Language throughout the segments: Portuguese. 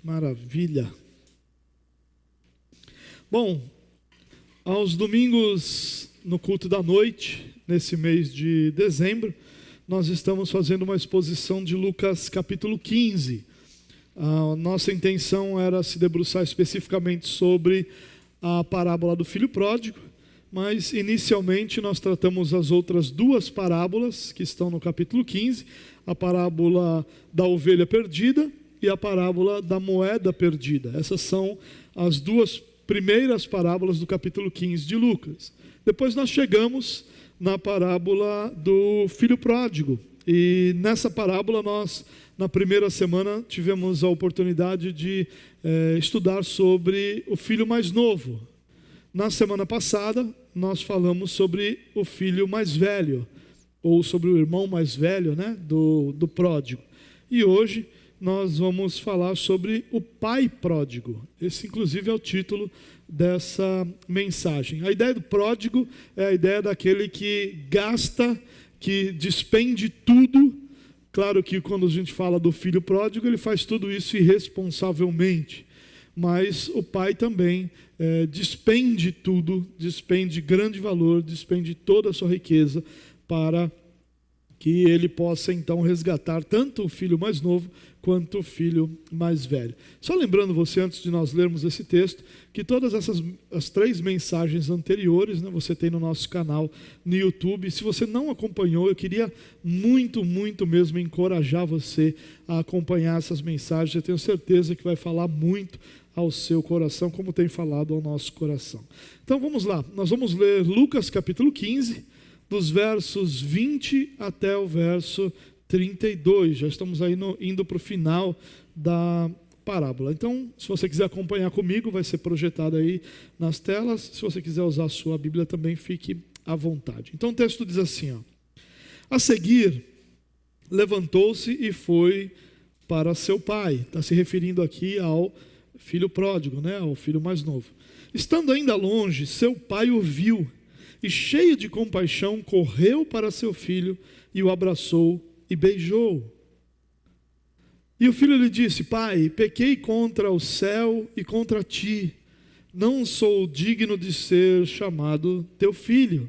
Maravilha. Bom, aos domingos no culto da noite, nesse mês de dezembro, nós estamos fazendo uma exposição de Lucas capítulo 15. A nossa intenção era se debruçar especificamente sobre a parábola do filho pródigo, mas inicialmente nós tratamos as outras duas parábolas que estão no capítulo 15, a parábola da ovelha perdida e a parábola da moeda perdida. Essas são as duas primeiras parábolas do capítulo 15 de Lucas. Depois nós chegamos na parábola do filho pródigo. E nessa parábola nós, na primeira semana, tivemos a oportunidade de estudar sobre o filho mais novo. Na semana passada, nós falamos sobre o filho mais velho, ou sobre o irmão mais velho, do pródigo. E hoje nós vamos falar sobre o pai pródigo. Esse, inclusive, é o título dessa mensagem. A ideia do pródigo é a ideia daquele que gasta, que despende tudo. Claro que quando a gente fala do filho pródigo, ele faz tudo isso irresponsavelmente. Mas o pai também despende tudo, despende grande valor, despende toda a sua riqueza para que ele possa então resgatar tanto o filho mais novo quanto o filho mais velho. Só lembrando você, antes de nós lermos esse texto, que todas as três mensagens anteriores, você tem no nosso canal no YouTube. Se você não acompanhou, eu queria muito mesmo encorajar você a acompanhar essas mensagens. Eu tenho certeza que vai falar muito ao seu coração, como tem falado ao nosso coração. Então vamos lá, nós vamos ler Lucas capítulo 15, dos versos 20 até o verso 32. Já estamos aí indo para o final da parábola. Então, se você quiser acompanhar comigo, vai ser projetado aí nas telas. Se você quiser usar a sua Bíblia também, fique à vontade. Então o texto diz assim, a seguir, levantou-se e foi para seu pai. Está se referindo aqui ao filho pródigo, ao filho mais novo. Estando ainda longe, seu pai o viu e, cheio de compaixão, correu para seu filho e o abraçou e beijou. E o filho lhe disse, pai, pequei contra o céu e contra ti, não sou digno de ser chamado teu filho.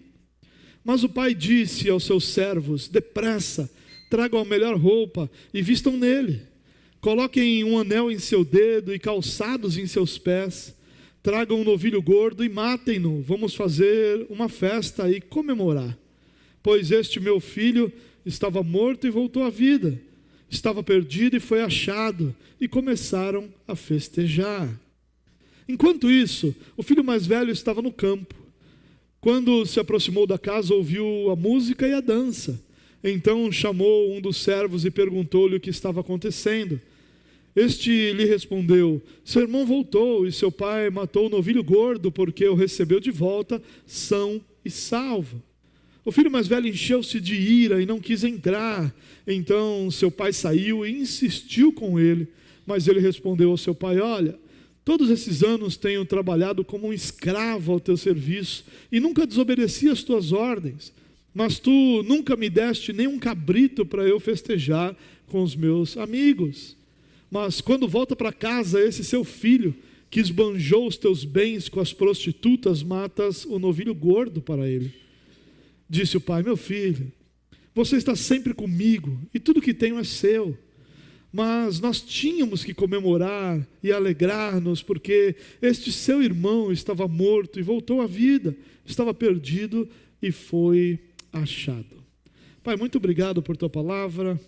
Mas o pai disse aos seus servos, depressa, tragam a melhor roupa e vistam nele. Coloquem um anel em seu dedo e calçados em seus pés. Tragam um novilho gordo e matem-no. Vamos fazer uma festa e comemorar. Pois este meu filho estava morto e voltou à vida. Estava perdido e foi achado. E começaram a festejar. Enquanto isso, o filho mais velho estava no campo. Quando se aproximou da casa, ouviu a música e a dança. Então chamou um dos servos e perguntou-lhe o que estava acontecendo. Este lhe respondeu, seu irmão voltou e seu pai matou o novilho gordo porque o recebeu de volta são e salvo. O filho mais velho encheu-se de ira e não quis entrar. Então seu pai saiu e insistiu com ele. Mas ele respondeu ao seu pai, olha, todos esses anos tenho trabalhado como um escravo ao teu serviço e nunca desobedeci às tuas ordens. Mas tu nunca me deste nem um cabrito para eu festejar com os meus amigos. Mas quando volta para casa esse seu filho, que esbanjou os teus bens com as prostitutas, matas o novilho gordo para ele. Disse o pai, meu filho, você está sempre comigo e tudo que tenho é seu. Mas nós tínhamos que comemorar e alegrar-nos, porque este seu irmão estava morto e voltou à vida, estava perdido e foi achado. Pai, muito obrigado por tua palavra.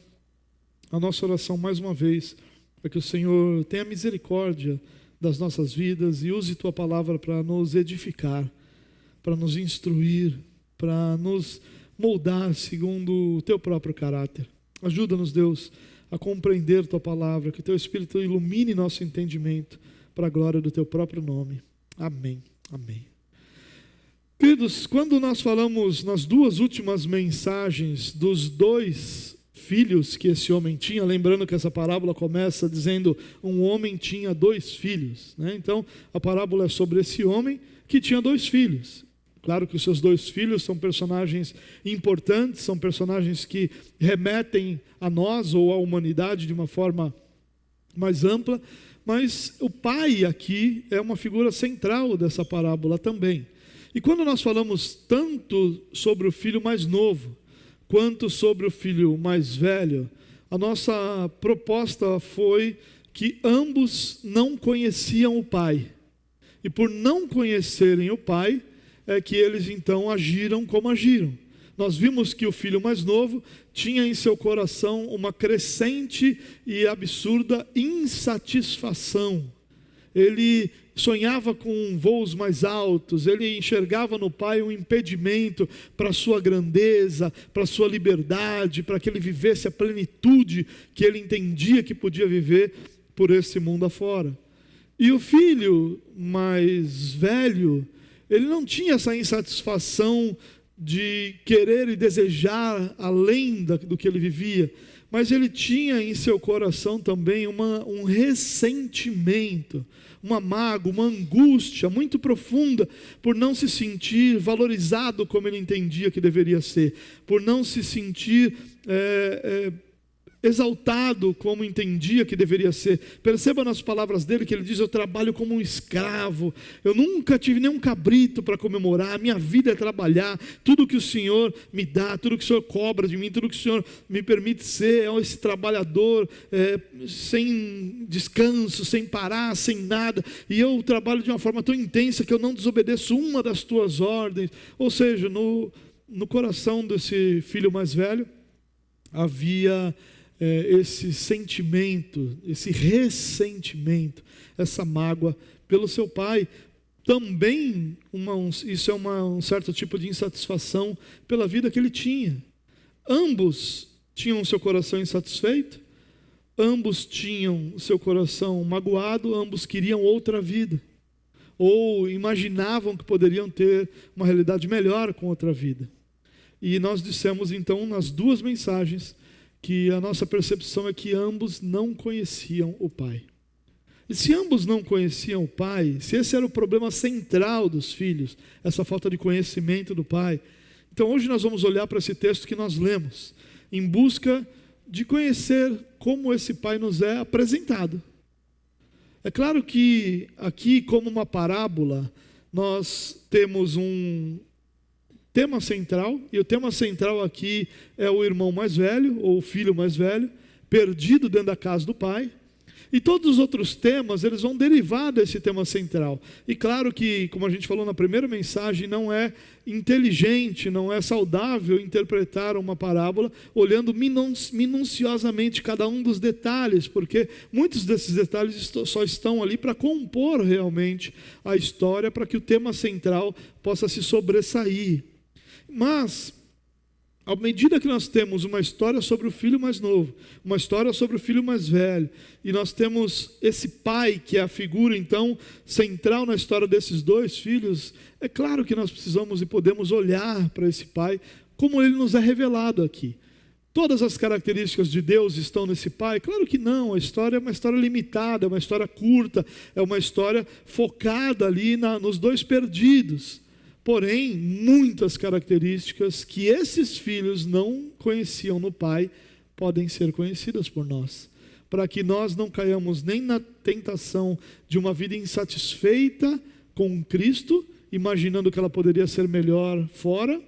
A nossa oração mais uma vez é que o Senhor tenha misericórdia das nossas vidas e use tua palavra para nos edificar, para nos instruir, para nos moldar segundo o teu próprio caráter. Ajuda-nos, Deus, a compreender tua palavra, que teu Espírito ilumine nosso entendimento para a glória do teu próprio nome. Amém. Amém. Queridos, quando nós falamos nas duas últimas mensagens dos dois filhos que esse homem tinha, lembrando que essa parábola começa dizendo um homem tinha dois filhos, Então a parábola é sobre esse homem que tinha dois filhos. Claro que os seus dois filhos são personagens importantes, são personagens que remetem a nós ou à humanidade de uma forma mais ampla, mas o pai aqui é uma figura central dessa parábola também. E quando nós falamos tanto sobre o filho mais novo, quanto sobre o filho mais velho, a nossa proposta foi que ambos não conheciam o pai. E por não conhecerem o pai, é que eles então agiram como agiram. Nós vimos que o filho mais novo tinha em seu coração uma crescente e absurda insatisfação. Ele sonhava com voos mais altos, ele enxergava no pai um impedimento para a sua grandeza, para a sua liberdade, para que ele vivesse a plenitude que ele entendia que podia viver por esse mundo afora. E o filho mais velho, ele não tinha essa insatisfação de querer e desejar além do que ele vivia, mas ele tinha em seu coração também um ressentimento, uma mágoa, uma angústia muito profunda por não se sentir valorizado como ele entendia que deveria ser, por não se sentir exaltado como entendia que deveria ser. Perceba nas palavras dele que ele diz: eu trabalho como um escravo, eu nunca tive nenhum cabrito para comemorar, minha vida é trabalhar, tudo que o Senhor me dá, tudo que o Senhor cobra de mim, tudo que o Senhor me permite ser, é esse trabalhador sem descanso, sem parar, sem nada, e eu trabalho de uma forma tão intensa que eu não desobedeço uma das tuas ordens. Ou seja, no coração desse filho mais velho havia esse sentimento, esse ressentimento, essa mágoa pelo seu pai. Também isso é um certo tipo de insatisfação pela vida que ele tinha. Ambos tinham o seu coração insatisfeito, ambos tinham o seu coração magoado, ambos queriam outra vida, ou imaginavam que poderiam ter uma realidade melhor com outra vida. E nós dissemos então nas duas mensagens que a nossa percepção é que ambos não conheciam o pai. E se ambos não conheciam o pai, se esse era o problema central dos filhos, essa falta de conhecimento do pai, então hoje nós vamos olhar para esse texto que nós lemos, em busca de conhecer como esse pai nos é apresentado. É claro que aqui, como uma parábola, nós temos um tema central, e o tema central aqui é o irmão mais velho, ou o filho mais velho, perdido dentro da casa do pai. E todos os outros temas, eles vão derivar desse tema central. E claro que, como a gente falou na primeira mensagem, não é inteligente, não é saudável interpretar uma parábola olhando minuciosamente cada um dos detalhes, porque muitos desses detalhes só estão ali para compor realmente a história, para que o tema central possa se sobressair. Mas, à medida que nós temos uma história sobre o filho mais novo, uma história sobre o filho mais velho, e nós temos esse pai que é a figura então central na história desses dois filhos, é claro que nós precisamos e podemos olhar para esse pai como ele nos é revelado aqui. Todas as características de Deus estão nesse pai? Claro que não, a história é uma história limitada, é uma história curta, é uma história focada ali nos dois perdidos. Porém, muitas características que esses filhos não conheciam no pai podem ser conhecidas por nós, para que nós não caiamos nem na tentação de uma vida insatisfeita com Cristo, imaginando que ela poderia ser melhor fora,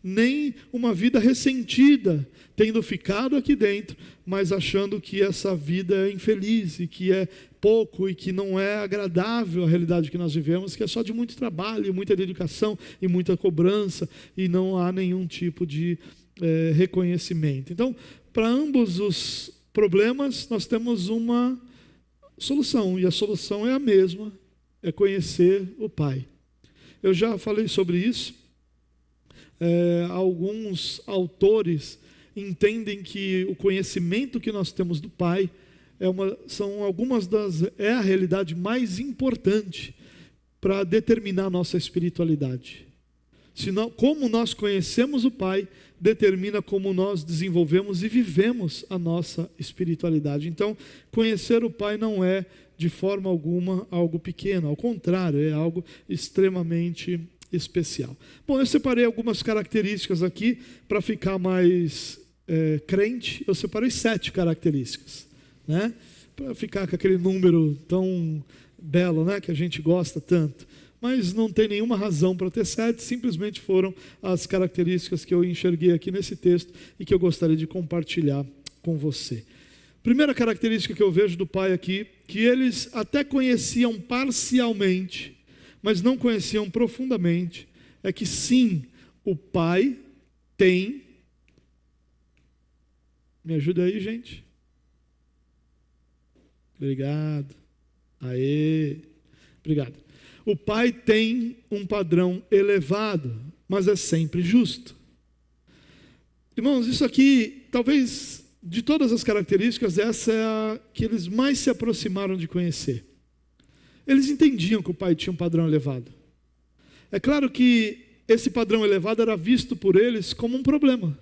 nem uma vida ressentida, tendo ficado aqui dentro, mas achando que essa vida é infeliz e que é pouco e que não é agradável a realidade que nós vivemos, que é só de muito trabalho, muita dedicação e muita cobrança, e não há nenhum tipo de reconhecimento. Então, para ambos os problemas, nós temos uma solução, e a solução é a mesma, é conhecer o Pai. Eu já falei sobre isso. Alguns autores entendem que o conhecimento que nós temos do Pai é a realidade mais importante para determinar a nossa espiritualidade. Como nós conhecemos o Pai, determina como nós desenvolvemos e vivemos a nossa espiritualidade. Então, conhecer o Pai não é de forma alguma algo pequeno, ao contrário, é algo extremamente especial. Bom, eu separei algumas características aqui para ficar mais crente. Eu separei 7 características, né? para ficar com aquele número tão belo, né, que a gente gosta tanto. Mas não tem nenhuma razão para ter 7, simplesmente foram as características que eu enxerguei aqui nesse texto e que eu gostaria de compartilhar com você. Primeira característica que eu vejo do pai aqui, que eles até conheciam parcialmente, mas não conheciam profundamente, é que sim, o pai tem... Me ajuda aí, gente. Obrigado. Aê. Obrigado. O pai tem um padrão elevado, mas é sempre justo. Irmãos, isso aqui, talvez, de todas as características, essa é a que eles mais se aproximaram de conhecer. Eles entendiam que o pai tinha um padrão elevado. É claro que esse padrão elevado era visto por eles como um problema.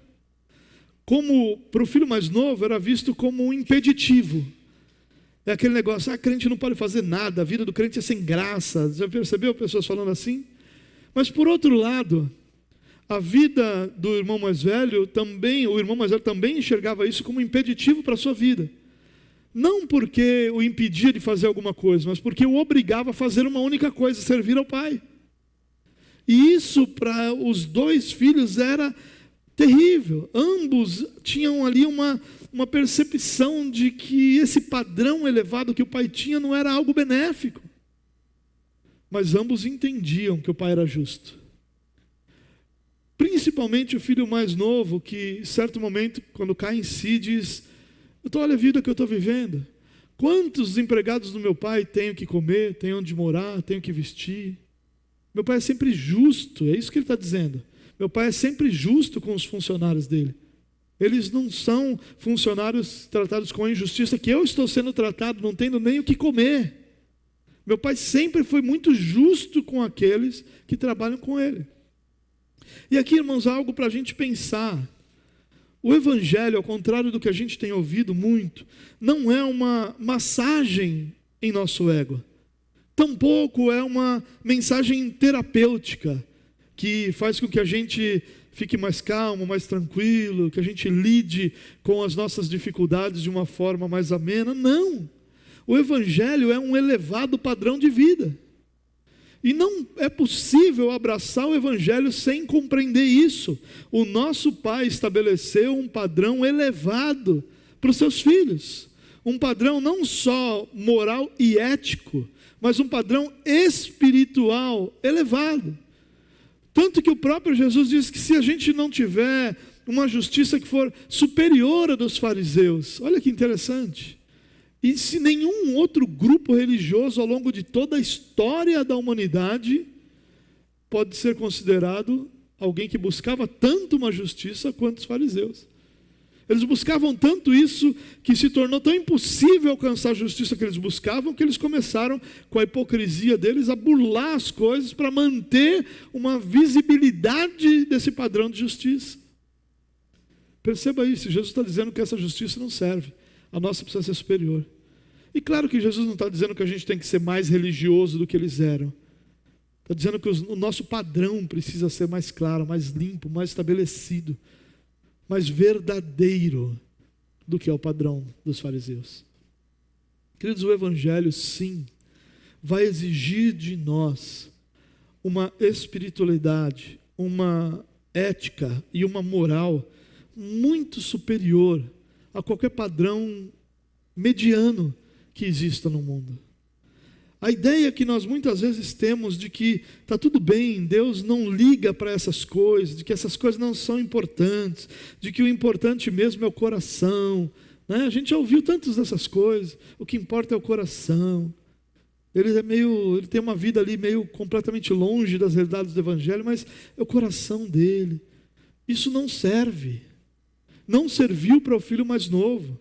Como para o filho mais novo era visto como um impeditivo. É aquele negócio, crente não pode fazer nada, a vida do crente é sem graça. Já percebeu pessoas falando assim? Mas por outro lado, a vida do irmão mais velho também, o irmão mais velho também enxergava isso como um impeditivo para a sua vida. Não porque o impedia de fazer alguma coisa, mas porque o obrigava a fazer uma única coisa, servir ao pai. E isso para os dois filhos era terrível. Ambos tinham ali uma percepção de que esse padrão elevado que o pai tinha não era algo benéfico. Mas ambos entendiam que o pai era justo. Principalmente o filho mais novo, que em certo momento, quando cai em si, diz: olha a vida que eu estou vivendo. Quantos empregados do meu pai tenho que comer, tenho onde morar, tenho que vestir? Meu pai é sempre justo, é isso que ele está dizendo. Meu pai é sempre justo com os funcionários dele. Eles não são funcionários tratados com a injustiça que eu estou sendo tratado, não tendo nem o que comer. Meu pai sempre foi muito justo com aqueles que trabalham com ele. E aqui, irmãos, há algo para a gente pensar. O Evangelho, ao contrário do que a gente tem ouvido muito, não é uma massagem em nosso ego. Tampouco é uma mensagem terapêutica que faz com que a gente fique mais calmo, mais tranquilo, que a gente lide com as nossas dificuldades de uma forma mais amena. Não! O Evangelho é um elevado padrão de vida. E não é possível abraçar o Evangelho sem compreender isso. O nosso Pai estabeleceu um padrão elevado para os seus filhos. Um padrão não só moral e ético, mas um padrão espiritual elevado. Tanto que o próprio Jesus diz que se a gente não tiver uma justiça que for superior à dos fariseus, olha que interessante, e se nenhum outro grupo religioso ao longo de toda a história da humanidade pode ser considerado alguém que buscava tanto uma justiça quanto os fariseus. Eles buscavam tanto isso que se tornou tão impossível alcançar a justiça que eles buscavam, que eles começaram, com a hipocrisia deles, a burlar as coisas para manter uma visibilidade desse padrão de justiça. Perceba isso, Jesus está dizendo que essa justiça não serve, a nossa precisa ser superior. E claro que Jesus não está dizendo que a gente tem que ser mais religioso do que eles eram. Está dizendo que o nosso padrão precisa ser mais claro, mais limpo, mais estabelecido, mais verdadeiro do que é o padrão dos fariseus. Queridos, o Evangelho, sim, vai exigir de nós uma espiritualidade, uma ética e uma moral muito superior a qualquer padrão mediano que exista no mundo. A ideia que nós muitas vezes temos de que está tudo bem, Deus não liga para essas coisas, de que essas coisas não são importantes, de que o importante mesmo é o coração, né? A gente já ouviu tantas dessas coisas, o que importa é o coração. Ele tem uma vida ali meio completamente longe das realidades do Evangelho, mas é o coração dele. Isso não serve, não serviu para o filho mais novo.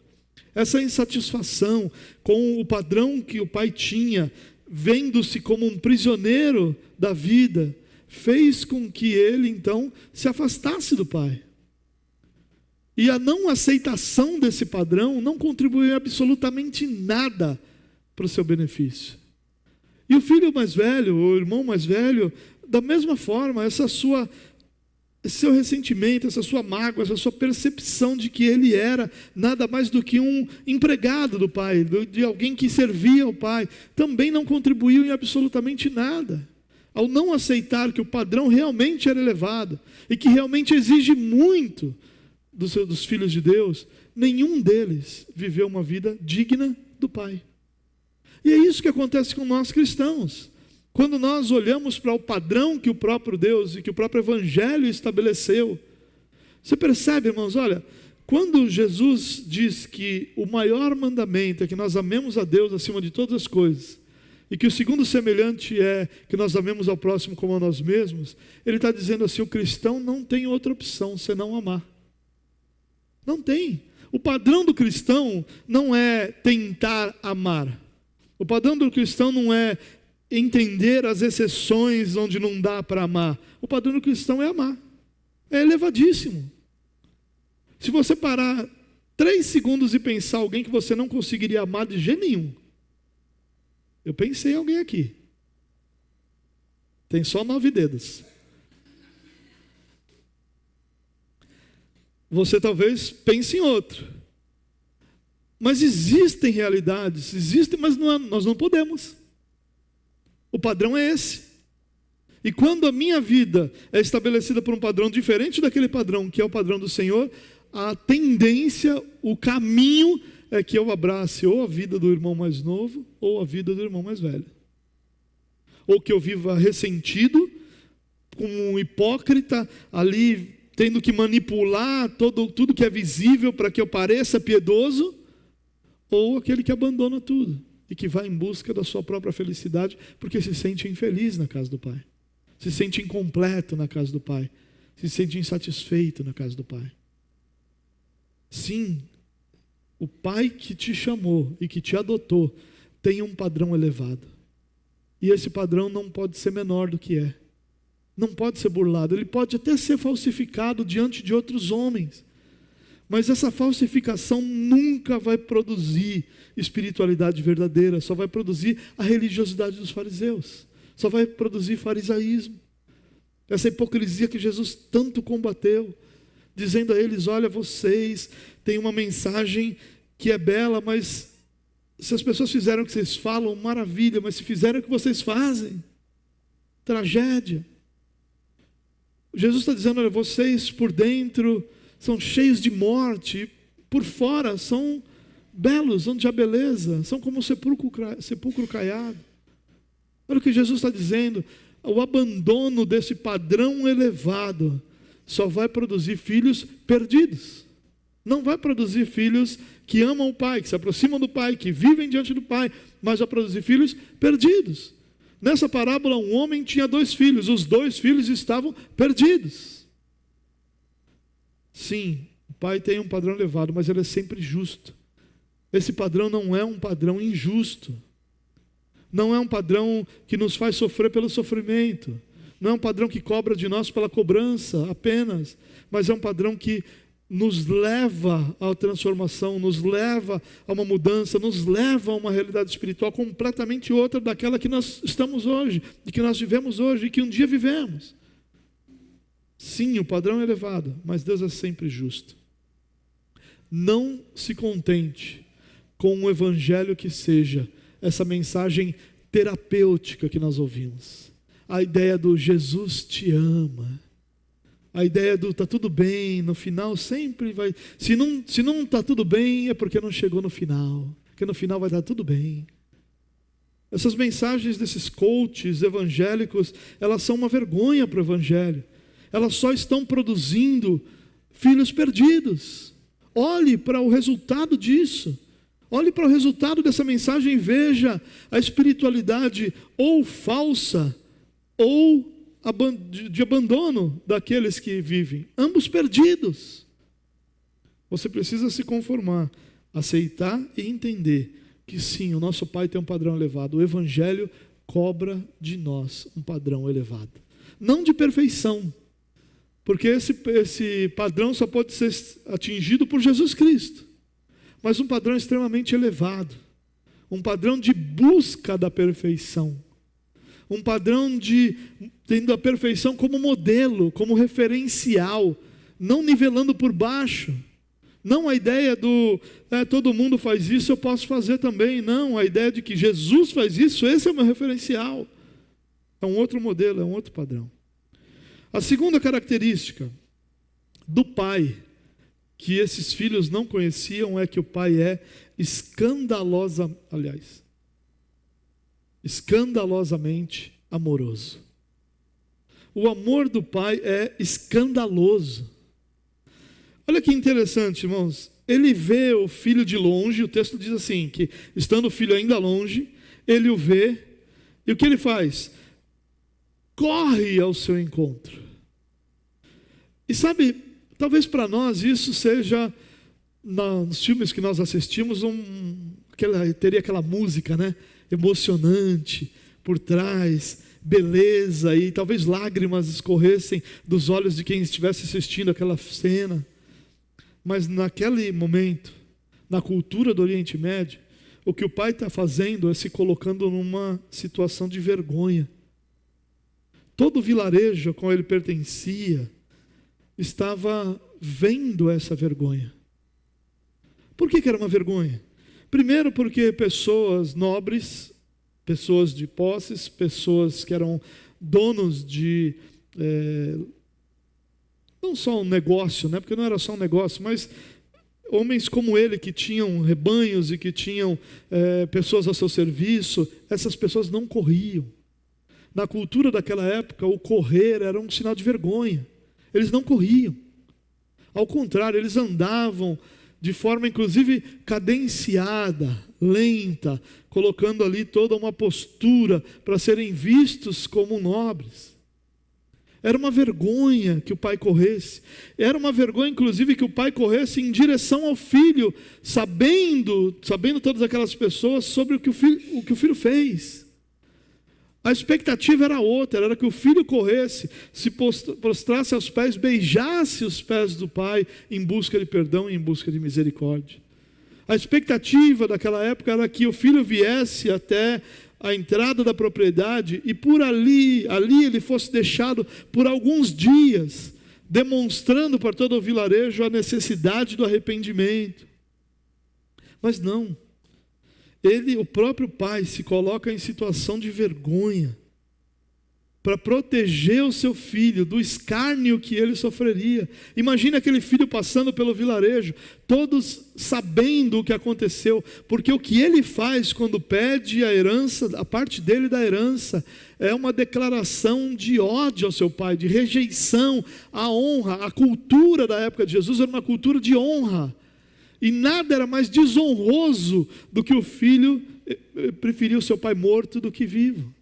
Essa insatisfação com o padrão que o pai tinha, vendo-se como um prisioneiro da vida, fez com que ele então se afastasse do pai. E a não aceitação desse padrão não contribuiu absolutamente nada para o seu benefício. E o filho mais velho, o irmão mais velho, da mesma forma, essa sua esse seu ressentimento, essa sua mágoa, essa sua percepção de que ele era nada mais do que um empregado do pai, de alguém que servia ao pai, também não contribuiu em absolutamente nada. Ao não aceitar que o padrão realmente era elevado e que realmente exige muito dos filhos de Deus, nenhum deles viveu uma vida digna do pai. E é isso que acontece com nós cristãos. Quando nós olhamos para o padrão que o próprio Deus e que o próprio Evangelho estabeleceu, você percebe, irmãos, olha, quando Jesus diz que o maior mandamento é que nós amemos a Deus acima de todas as coisas, e que o segundo semelhante é que nós amemos ao próximo como a nós mesmos, ele está dizendo assim, o cristão não tem outra opção senão amar. Não tem. O padrão do cristão não é tentar amar. O padrão do cristão não é entender as exceções onde não dá para amar. O padrão do cristão é amar. É elevadíssimo. Se você parar 3 segundos e pensar alguém que você não conseguiria amar de jeito nenhum. Eu pensei em alguém aqui. Tem só 9 dedos. Você talvez pense em outro. Mas existem realidades, mas nós não podemos. O padrão é esse. E quando a minha vida é estabelecida por um padrão diferente daquele padrão, que é o padrão do Senhor, a tendência, o caminho é que eu abrace ou a vida do irmão mais novo, ou a vida do irmão mais velho. Ou que eu viva ressentido, como um hipócrita, ali tendo que manipular tudo que é visível para que eu pareça piedoso, ou aquele que abandona tudo e que vai em busca da sua própria felicidade, porque se sente infeliz na casa do Pai, se sente incompleto na casa do Pai, se sente insatisfeito na casa do Pai. Sim, o Pai que te chamou e que te adotou tem um padrão elevado, e esse padrão não pode ser menor do que é, não pode ser burlado. Ele pode até ser falsificado diante de outros homens, mas essa falsificação nunca vai produzir espiritualidade verdadeira, só vai produzir a religiosidade dos fariseus, só vai produzir farisaísmo, essa hipocrisia que Jesus tanto combateu, dizendo a eles, olha, vocês têm uma mensagem que é bela, mas se as pessoas fizeram o que vocês falam, maravilha, mas se fizeram o que vocês fazem, tragédia. Jesus está dizendo, olha, vocês por dentro são cheios de morte, por fora são belos, onde há beleza, são como um sepulcro caiado. Olha o que Jesus está dizendo, o abandono desse padrão elevado só vai produzir filhos perdidos, não vai produzir filhos que amam o Pai, que se aproximam do Pai, que vivem diante do Pai, mas vai produzir filhos perdidos. Nessa parábola, um homem tinha 2 filhos, os 2 filhos estavam perdidos. Sim, o Pai tem um padrão elevado, mas ele é sempre justo. Esse padrão não é um padrão injusto, não é um padrão que nos faz sofrer pelo sofrimento, não é um padrão que cobra de nós pela cobrança apenas, mas é um padrão que nos leva à transformação, nos leva a uma mudança, nos leva a uma realidade espiritual completamente outra daquela que nós estamos hoje, de que nós vivemos hoje e que um dia vivemos. Sim, o padrão é elevado, mas Deus é sempre justo. Não se contente com um evangelho que seja essa mensagem terapêutica que nós ouvimos. A ideia do Jesus te ama. A ideia do está tudo bem, no final sempre vai... Se não está tudo bem, é porque não chegou no final. Porque no final vai estar tudo bem. Essas mensagens desses coaches evangélicos, elas são uma vergonha para o evangelho. Elas só estão produzindo filhos perdidos. Olhe para o resultado disso. Olhe para o resultado dessa mensagem e veja a espiritualidade ou falsa ou de abandono daqueles que vivem. Ambos perdidos. Você precisa se conformar, aceitar e entender que sim, o nosso Pai tem um padrão elevado. O Evangelho cobra de nós um padrão elevado. Não de perfeição, porque esse padrão só pode ser atingido por Jesus Cristo, mas um padrão extremamente elevado, um padrão de busca da perfeição, um padrão de tendo a perfeição como modelo, como referencial, não nivelando por baixo. Não a ideia do todo mundo faz isso, eu posso fazer também. Não, a ideia de que Jesus faz isso, esse é o meu referencial. É um outro modelo, é um outro padrão. A segunda característica do pai, que esses filhos não conheciam, é que o pai é escandalosamente amoroso. O amor do pai é escandaloso. Olha que interessante, irmãos. Ele vê o filho de longe, o texto diz assim, que estando o filho ainda longe, ele o vê, e o que ele faz? Corre ao seu encontro. E sabe, talvez para nós isso seja, nos filmes que nós assistimos, teria aquela música, né, emocionante por trás, beleza, e talvez lágrimas escorressem dos olhos de quem estivesse assistindo aquela cena. Mas naquele momento, na cultura do Oriente Médio, o que o pai está fazendo é se colocando numa situação de vergonha. Todo o vilarejo a qual ele pertencia estava vendo essa vergonha. Por que era uma vergonha? Primeiro porque pessoas nobres, pessoas de posses, pessoas que eram donos de... não só um negócio, né? Porque não era só um negócio, mas homens como ele, que tinham rebanhos e que tinham pessoas a seu serviço, essas pessoas não corriam. Na cultura daquela época, o correr era um sinal de vergonha. Eles não corriam. Ao contrário, eles andavam de forma inclusive cadenciada, lenta, colocando ali toda uma postura para serem vistos como nobres. Era uma vergonha que o pai corresse. Era uma vergonha, inclusive, que o pai corresse em direção ao filho, sabendo todas aquelas pessoas sobre o que o filho fez. A expectativa era outra, era que o filho corresse, se prostrasse aos pés, beijasse os pés do pai em busca de perdão e em busca de misericórdia. A expectativa daquela época era que o filho viesse até a entrada da propriedade e por ali ele fosse deixado por alguns dias, demonstrando para todo o vilarejo a necessidade do arrependimento. Mas não. O próprio pai se coloca em situação de vergonha para proteger o seu filho do escárnio que ele sofreria. Imagine aquele filho passando pelo vilarejo, todos sabendo o que aconteceu, porque o que ele faz quando pede a herança, a parte dele da herança, é uma declaração de ódio ao seu pai, de rejeição à honra. A cultura da época de Jesus era uma cultura de honra. E nada era mais desonroso do que o filho preferir o seu pai morto do que vivo.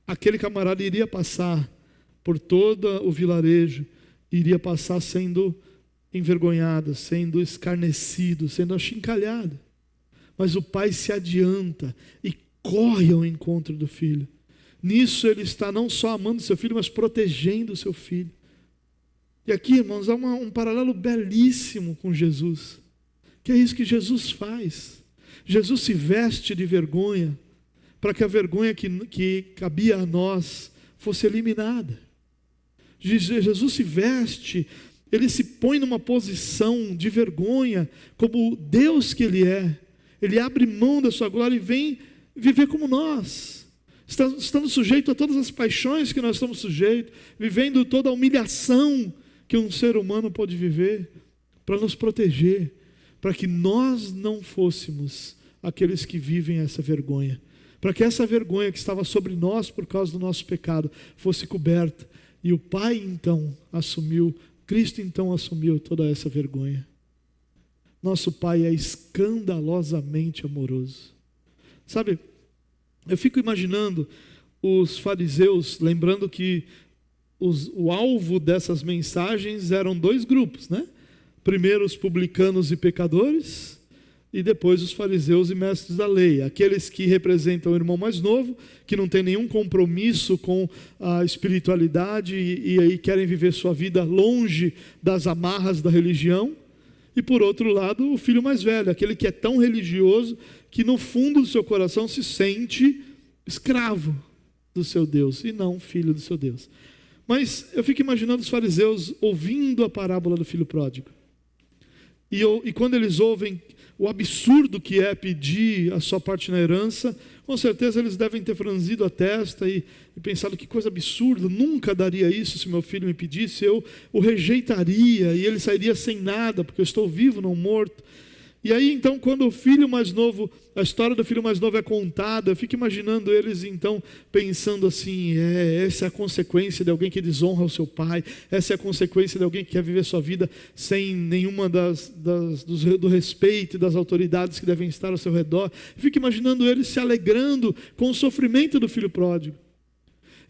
Aquele camarada iria passar por todo o vilarejo, iria passar sendo envergonhado, sendo escarnecido, sendo achincalhado. Mas o pai se adianta e corre ao encontro do filho. Nisso ele está não só amando seu filho, mas protegendo o seu filho. E aqui, irmãos, há um paralelo belíssimo com Jesus, que é isso que Jesus faz. Jesus se veste de vergonha, para que a vergonha que cabia a nós fosse eliminada. Jesus se veste, ele se põe numa posição de vergonha, como Deus que ele é. Ele abre mão da sua glória e vem viver como nós, estando sujeito a todas as paixões que nós estamos sujeitos, vivendo toda a humilhação que um ser humano pode viver, para nos proteger, para que nós não fôssemos aqueles que vivem essa vergonha, para que essa vergonha que estava sobre nós por causa do nosso pecado fosse coberta, e o Pai então assumiu, Cristo então assumiu toda essa vergonha. Nosso Pai é escandalosamente amoroso. Sabe, eu fico imaginando os fariseus, lembrando que o alvo dessas mensagens eram dois grupos, né? Primeiro os publicanos e pecadores, e depois os fariseus e mestres da lei. Aqueles que representam o irmão mais novo, que não tem nenhum compromisso com a espiritualidade e aí querem viver sua vida longe das amarras da religião. E por outro lado, o filho mais velho, aquele que é tão religioso que no fundo do seu coração se sente escravo. do seu Deus e não filho do seu Deus. Mas eu fico imaginando os fariseus ouvindo a parábola do filho pródigo. E quando eles ouvem o absurdo que é pedir a sua parte na herança, com certeza eles devem ter franzido a testa e pensado: que coisa absurda, nunca daria isso se meu filho me pedisse, eu o rejeitaria e ele sairia sem nada, porque eu estou vivo, não morto. E aí então, quando o filho mais novo, a história do filho mais novo é contada, eu fico imaginando eles então pensando assim: essa é a consequência de alguém que desonra o seu pai, essa é a consequência de alguém que quer viver sua vida sem nenhuma do respeito e das autoridades que devem estar ao seu redor. Eu fico imaginando eles se alegrando com o sofrimento do filho pródigo.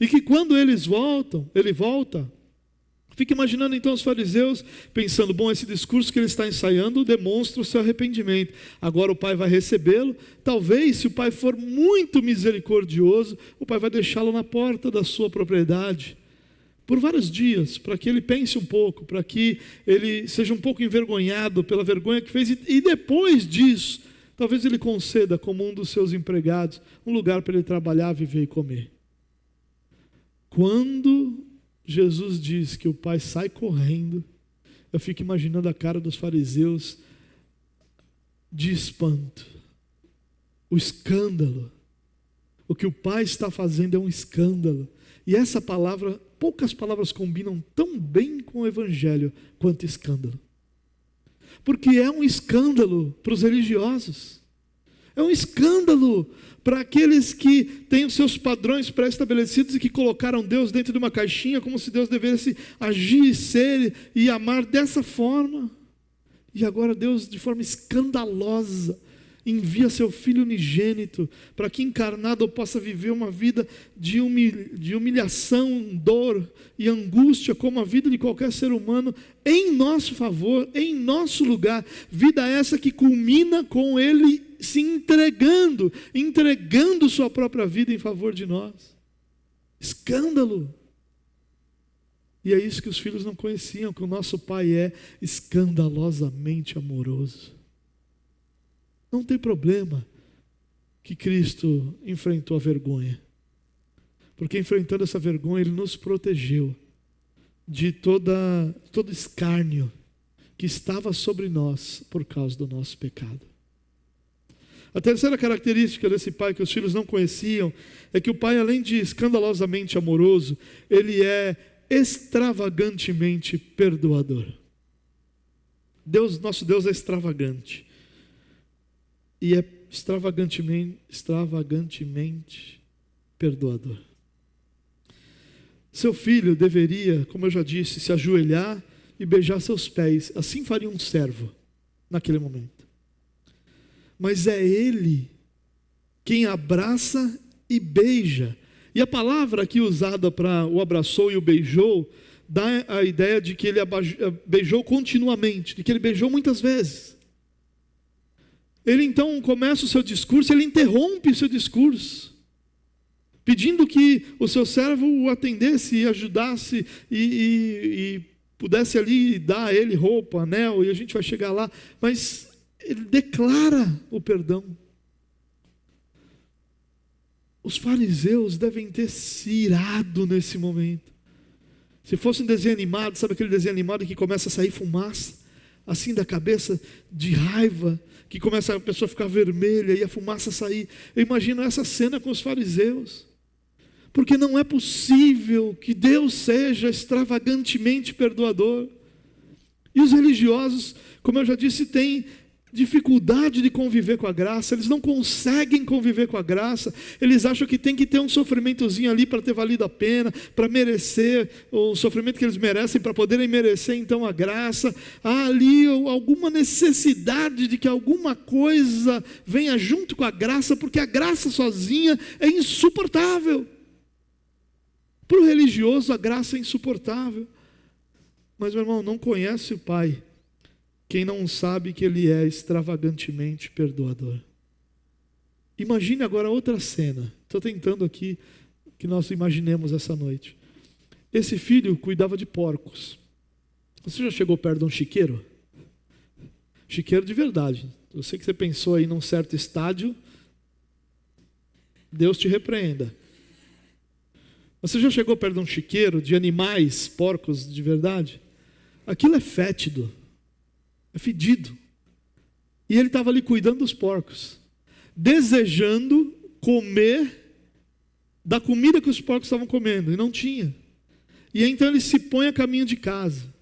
E que quando ele volta. Fica imaginando então os fariseus pensando: bom, esse discurso que ele está ensaiando demonstra o seu arrependimento. Agora o pai vai recebê-lo. Talvez, se o pai for muito misericordioso, o pai vai deixá-lo na porta da sua propriedade por vários dias, para que ele pense um pouco, para que ele seja um pouco envergonhado pela vergonha que fez. E depois disso, talvez ele conceda, como um dos seus empregados, um lugar para ele trabalhar, viver e comer. Quando Jesus diz que o pai sai correndo, eu fico imaginando a cara dos fariseus de espanto. O escândalo. O que o pai está fazendo é um escândalo. E essa palavra, poucas palavras combinam tão bem com o evangelho quanto escândalo. Porque é um escândalo para os religiosos. É um escândalo para aqueles que têm os seus padrões pré-estabelecidos e que colocaram Deus dentro de uma caixinha, como se Deus devesse agir, ser e amar dessa forma. E agora Deus, de forma escandalosa, envia seu Filho unigênito para que encarnado eu possa viver uma vida de humilhação, dor e angústia, como a vida de qualquer ser humano, em nosso favor, em nosso lugar. Vida essa que culmina com Ele se entregando sua própria vida em favor de nós. Escândalo. E é isso que os filhos não conheciam, que o nosso Pai é escandalosamente amoroso. Não tem problema que Cristo enfrentou a vergonha, porque enfrentando essa vergonha Ele nos protegeu de todo escárnio que estava sobre nós por causa do nosso pecado. A terceira característica desse pai que os filhos não conheciam é que o pai, além de escandalosamente amoroso, ele é extravagantemente perdoador. Nosso Deus é extravagante. E é extravagantemente perdoador. Seu filho deveria, como eu já disse, se ajoelhar e beijar seus pés. Assim faria um servo naquele momento. Mas é ele quem abraça e beija. E a palavra aqui usada para o abraçou e o beijou dá a ideia de que ele beijou continuamente, de que ele beijou muitas vezes. Ele então começa o seu discurso, ele interrompe o seu discurso, pedindo que o seu servo o atendesse e ajudasse e pudesse ali dar a ele roupa, anel, e a gente vai chegar lá, mas ele declara o perdão. Os fariseus devem ter se irado nesse momento. Se fosse um desenho animado, sabe aquele desenho animado que começa a sair fumaça, assim da cabeça, de raiva, que começa a pessoa a ficar vermelha e a fumaça sair. Eu imagino essa cena com os fariseus. Porque não é possível que Deus seja extravagantemente perdoador. E os religiosos, como eu já disse, têm dificuldade de conviver com a graça. Eles não conseguem conviver com a graça. Eles acham que tem que ter um sofrimentozinho ali para ter valido a pena, para merecer o sofrimento que eles merecem, para poderem merecer então a graça. Há ali alguma necessidade de que alguma coisa venha junto com a graça, porque a graça sozinha é insuportável. Para o religioso a graça é insuportável. Mas meu irmão, não conhece o Pai quem não sabe que Ele é extravagantemente perdoador. Imagine agora outra cena. Estou tentando aqui que nós imaginemos essa noite. Esse filho cuidava de porcos. Você já chegou perto de um chiqueiro? Chiqueiro de verdade. Eu sei que você pensou aí num certo estádio. Deus te repreenda. Você já chegou perto de um chiqueiro de animais, porcos de verdade? Aquilo é fétido, é fedido. E ele estava ali cuidando dos porcos, desejando comer da comida que os porcos estavam comendo, e não tinha. E então ele se põe a caminho de casa.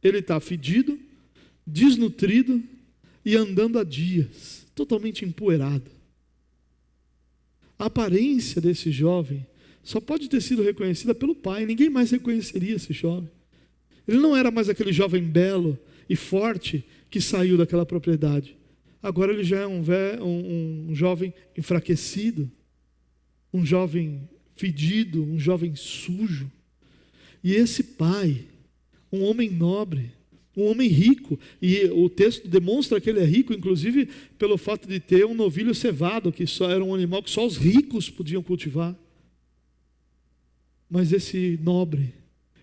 Ele está fedido, desnutrido e andando há dias, totalmente empoeirado. A aparência desse jovem só pode ter sido reconhecida pelo pai. Ninguém mais reconheceria esse jovem. Ele não era mais aquele jovem belo e forte que saiu daquela propriedade. Agora ele já é um jovem enfraquecido, um jovem fedido, um jovem sujo. E esse pai, um homem nobre, um homem rico, e o texto demonstra que ele é rico, inclusive pelo fato de ter um novilho cevado, que só era um animal que só os ricos podiam cultivar. Mas esse nobre,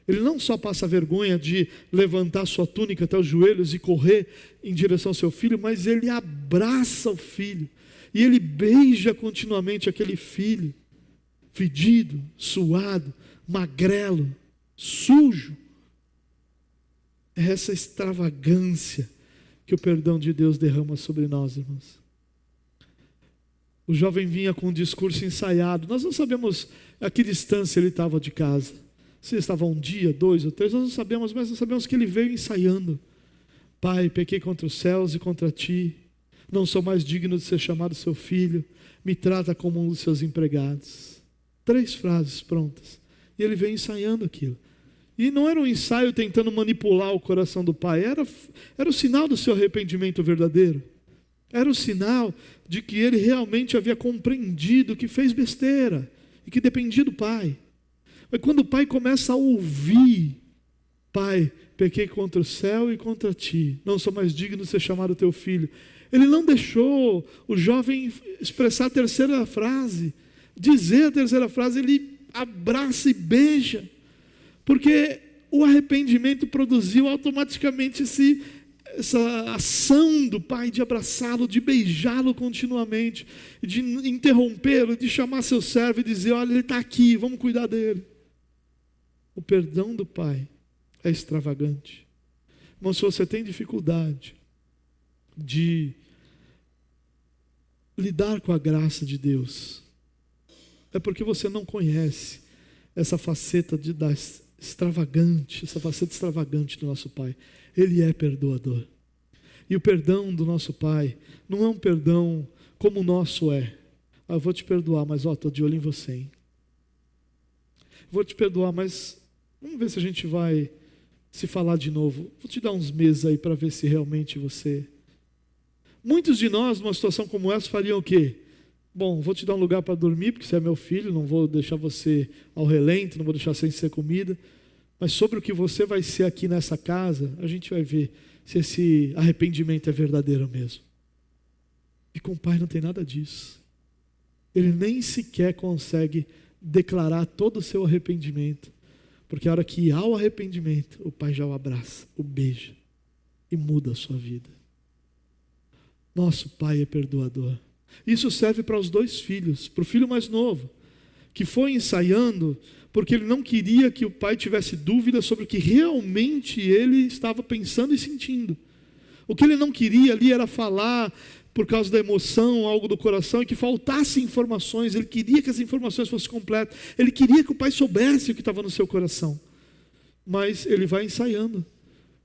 ele não só passa a vergonha de levantar sua túnica até os joelhos e correr em direção ao seu filho, mas ele abraça o filho, e ele beija continuamente aquele filho, fedido, suado, magrelo, sujo. É essa extravagância que o perdão de Deus derrama sobre nós, irmãos. O jovem vinha com um discurso ensaiado. Nós não sabemos a que distância ele estava de casa. Se ele estava 1 dia, 2 ou 3, nós não sabemos, mas nós sabemos que ele veio ensaiando. Pai, pequei contra os céus e contra ti. Não sou mais digno de ser chamado seu filho. Me trata como um dos seus empregados. 3 frases prontas. E ele veio ensaiando aquilo. E não era um ensaio tentando manipular o coração do pai. Era o sinal do seu arrependimento verdadeiro. Era o sinal de que ele realmente havia compreendido que fez besteira e que dependia do pai. Mas quando o pai começa a ouvir: pai, pequei contra o céu e contra ti, não sou mais digno de ser chamado teu filho. Ele não deixou o jovem expressar a terceira frase, dizer a terceira frase. Ele abraça e beija, porque o arrependimento produziu automaticamente essa ação do pai de abraçá-lo, de beijá-lo continuamente, de interrompê-lo, de chamar seu servo e dizer: olha, ele está aqui, vamos cuidar dele. O perdão do pai é extravagante. Mas se você tem dificuldade de lidar com a graça de Deus, é porque você não conhece essa faceta extravagante, essa faceta extravagante do nosso Pai. Ele é perdoador. E o perdão do nosso Pai não é um perdão como o nosso é. Eu vou te perdoar, mas estou de olho em você, hein? Vou te perdoar, mas vamos ver se a gente vai se falar de novo. Vou te dar uns meses aí para ver se realmente você... Muitos de nós, numa situação como essa, fariam o quê? Bom, vou te dar um lugar para dormir, porque você é meu filho, não vou deixar você ao relento, não vou deixar sem ser comida. Mas sobre o que você vai ser aqui nessa casa, a gente vai ver se esse arrependimento é verdadeiro mesmo. E com o pai não tem nada disso. Ele nem sequer consegue declarar todo o seu arrependimento, porque a hora que há o arrependimento, o pai já o abraça, o beija e muda a sua vida. Nosso pai é perdoador. Isso serve para os 2 filhos, para o filho mais novo, que foi ensaiando porque ele não queria que o pai tivesse dúvida sobre o que realmente ele estava pensando e sentindo. O que ele não queria ali era falar por causa da emoção, algo do coração, e que faltasse informações. Ele queria que as informações fossem completas. Ele queria que o pai soubesse o que estava no seu coração. Mas ele vai ensaiando.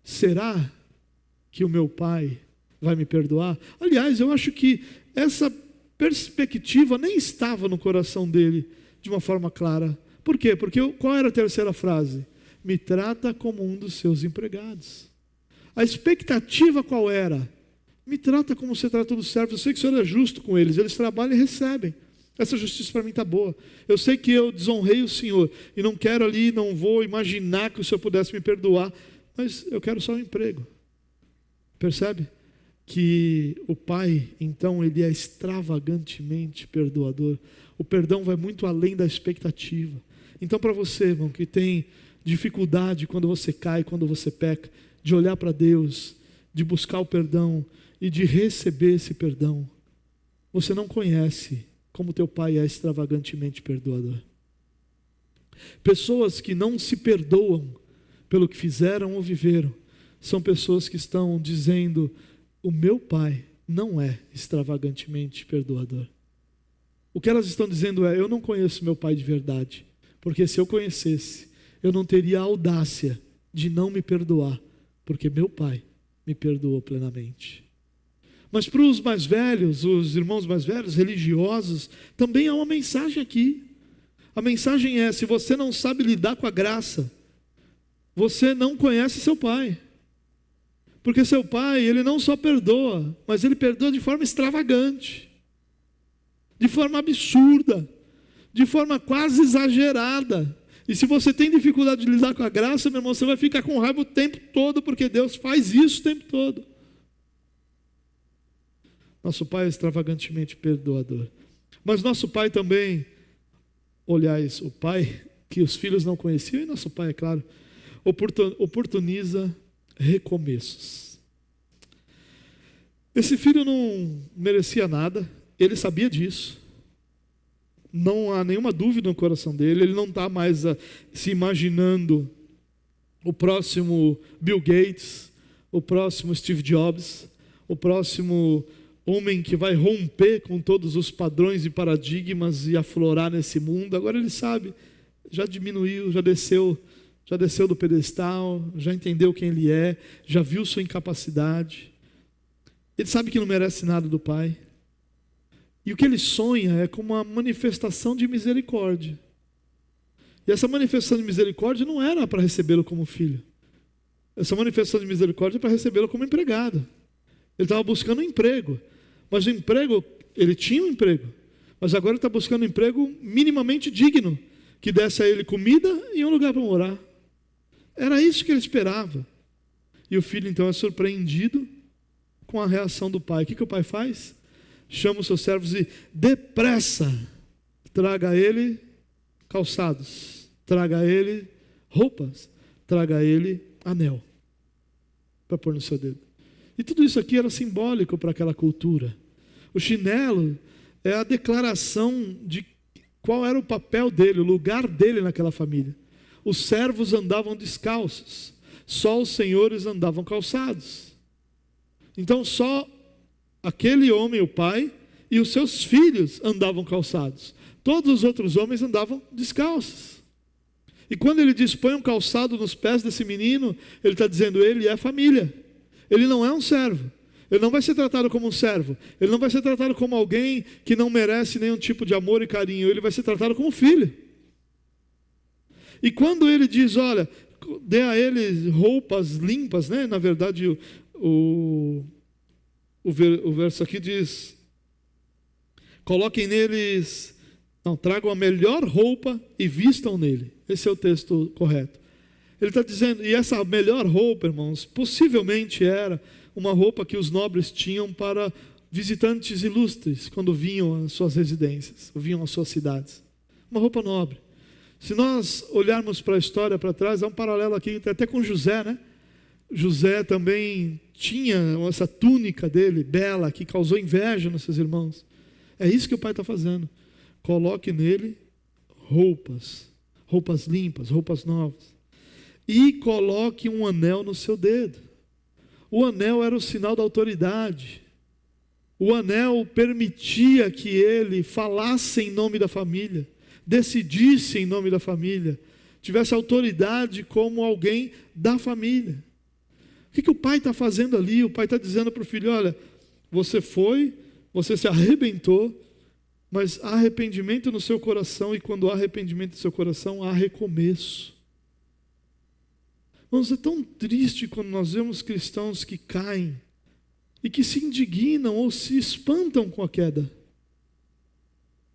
Será que o meu pai vai me perdoar? Aliás, eu acho que essa perspectiva nem estava no coração dele de uma forma clara. Por quê? Porque qual era a terceira frase? Me trata como um dos seus empregados. A expectativa qual era? Me trata como você trata dos servos. Eu sei que o Senhor é justo com eles. Eles trabalham e recebem. Essa justiça para mim está boa. Eu sei que eu desonrei o Senhor e não quero ali, não vou imaginar que o Senhor pudesse me perdoar, mas eu quero só um emprego. Percebe? Que o pai, então, ele é extravagantemente perdoador. O perdão vai muito além da expectativa. Então, para você, irmão, que tem dificuldade quando você cai, quando você peca, de olhar para Deus, de buscar o perdão e de receber esse perdão, você não conhece como teu pai é extravagantemente perdoador. Pessoas que não se perdoam pelo que fizeram ou viveram, são pessoas que estão dizendo: o meu pai não é extravagantemente perdoador. O que elas estão dizendo é: eu não conheço meu pai de verdade, porque se eu conhecesse, eu não teria a audácia de não me perdoar, porque meu pai me perdoou plenamente. Mas para os mais velhos, os irmãos mais velhos, religiosos, também há uma mensagem aqui. A mensagem é: se você não sabe lidar com a graça, você não conhece seu pai. Porque seu pai, ele não só perdoa, mas ele perdoa de forma extravagante, de forma absurda, de forma quase exagerada. E se você tem dificuldade de lidar com a graça, meu irmão, você vai ficar com raiva o tempo todo, porque Deus faz isso o tempo todo. Nosso pai é extravagantemente perdoador. Mas nosso pai também, aliás, o pai que os filhos não conheciam, e nosso pai, é claro, oportuniza recomeços. Esse filho não merecia nada, ele sabia disso. Não há nenhuma dúvida no coração dele, ele não está mais se imaginando o próximo Bill Gates, o próximo Steve Jobs, o próximo homem que vai romper com todos os padrões e paradigmas e aflorar nesse mundo. Agora ele sabe, já diminuiu, já desceu do pedestal, já entendeu quem ele é, já viu sua incapacidade. Ele sabe que não merece nada do pai. E o que ele sonha é com uma manifestação de misericórdia. E essa manifestação de misericórdia não era para recebê-lo como filho. Essa manifestação de misericórdia é para recebê-lo como empregado. Ele estava buscando um emprego. Mas o emprego, ele tinha um emprego. Mas agora ele está buscando um emprego minimamente digno, que desse a ele comida e um lugar para morar. Era isso que ele esperava. E o filho então é surpreendido com a reação do pai. O que o pai faz? Chama os seus servos e depressa traga a ele calçados, traga a ele roupas, traga a ele anel para pôr no seu dedo. E tudo isso aqui era simbólico para aquela cultura. O chinelo é a declaração de qual era o papel dele, o lugar dele naquela família. Os servos andavam descalços, só os senhores andavam calçados. Então só aquele homem, o pai, e os seus filhos andavam calçados. Todos os outros homens andavam descalços. E quando ele diz: põe um calçado nos pés desse menino, ele está dizendo: ele é família. Ele não é um servo. Ele não vai ser tratado como um servo. Ele não vai ser tratado como alguém que não merece nenhum tipo de amor e carinho. Ele vai ser tratado como filho. E quando ele diz: olha, dê a ele roupas limpas, né? Na verdade, o verso aqui diz: coloquem neles, não, tragam a melhor roupa e vistam nele. Esse é o texto correto. Ele está dizendo, e essa melhor roupa, irmãos, possivelmente era uma roupa que os nobres tinham para visitantes ilustres, quando vinham às suas residências, vinham às suas cidades. Uma roupa nobre. Se nós olharmos para a história para trás, há um paralelo aqui até com José, né? José também tinha essa túnica dele, bela, que causou inveja nos seus irmãos. É isso que o pai está fazendo. Coloque nele roupas limpas, roupas novas. E coloque um anel no seu dedo. O anel era o sinal da autoridade. O anel permitia que ele falasse em nome da família, decidisse em nome da família, tivesse autoridade como alguém da família. O que o pai está fazendo ali? O pai está dizendo para o filho: olha, você se arrebentou, mas há arrependimento no seu coração, e quando há arrependimento no seu coração, há recomeço. Irmãos, é tão triste quando nós vemos cristãos que caem e que se indignam ou se espantam com a queda.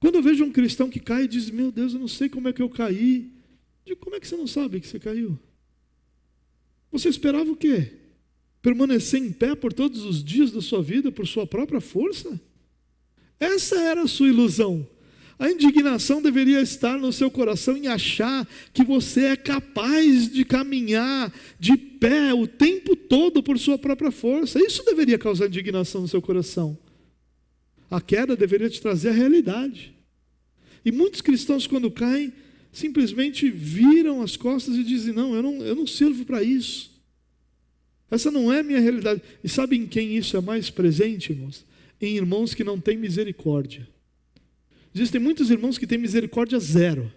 Quando eu vejo um cristão que cai e diz: meu Deus, eu não sei como é que eu caí. Eu digo: como é que você não sabe que você caiu? Você esperava o quê? Permanecer em pé por todos os dias da sua vida, por sua própria força? Essa era a sua ilusão. A indignação deveria estar no seu coração em achar que você é capaz de caminhar de pé o tempo todo por sua própria força. Isso deveria causar indignação no seu coração. A queda deveria te trazer a realidade. E muitos cristãos, quando caem, simplesmente viram as costas e dizem: não, eu não sirvo para isso. Essa não é a minha realidade. E sabe em quem isso é mais presente, irmãos? Em irmãos que não têm misericórdia. Existem muitos irmãos que têm misericórdia zero.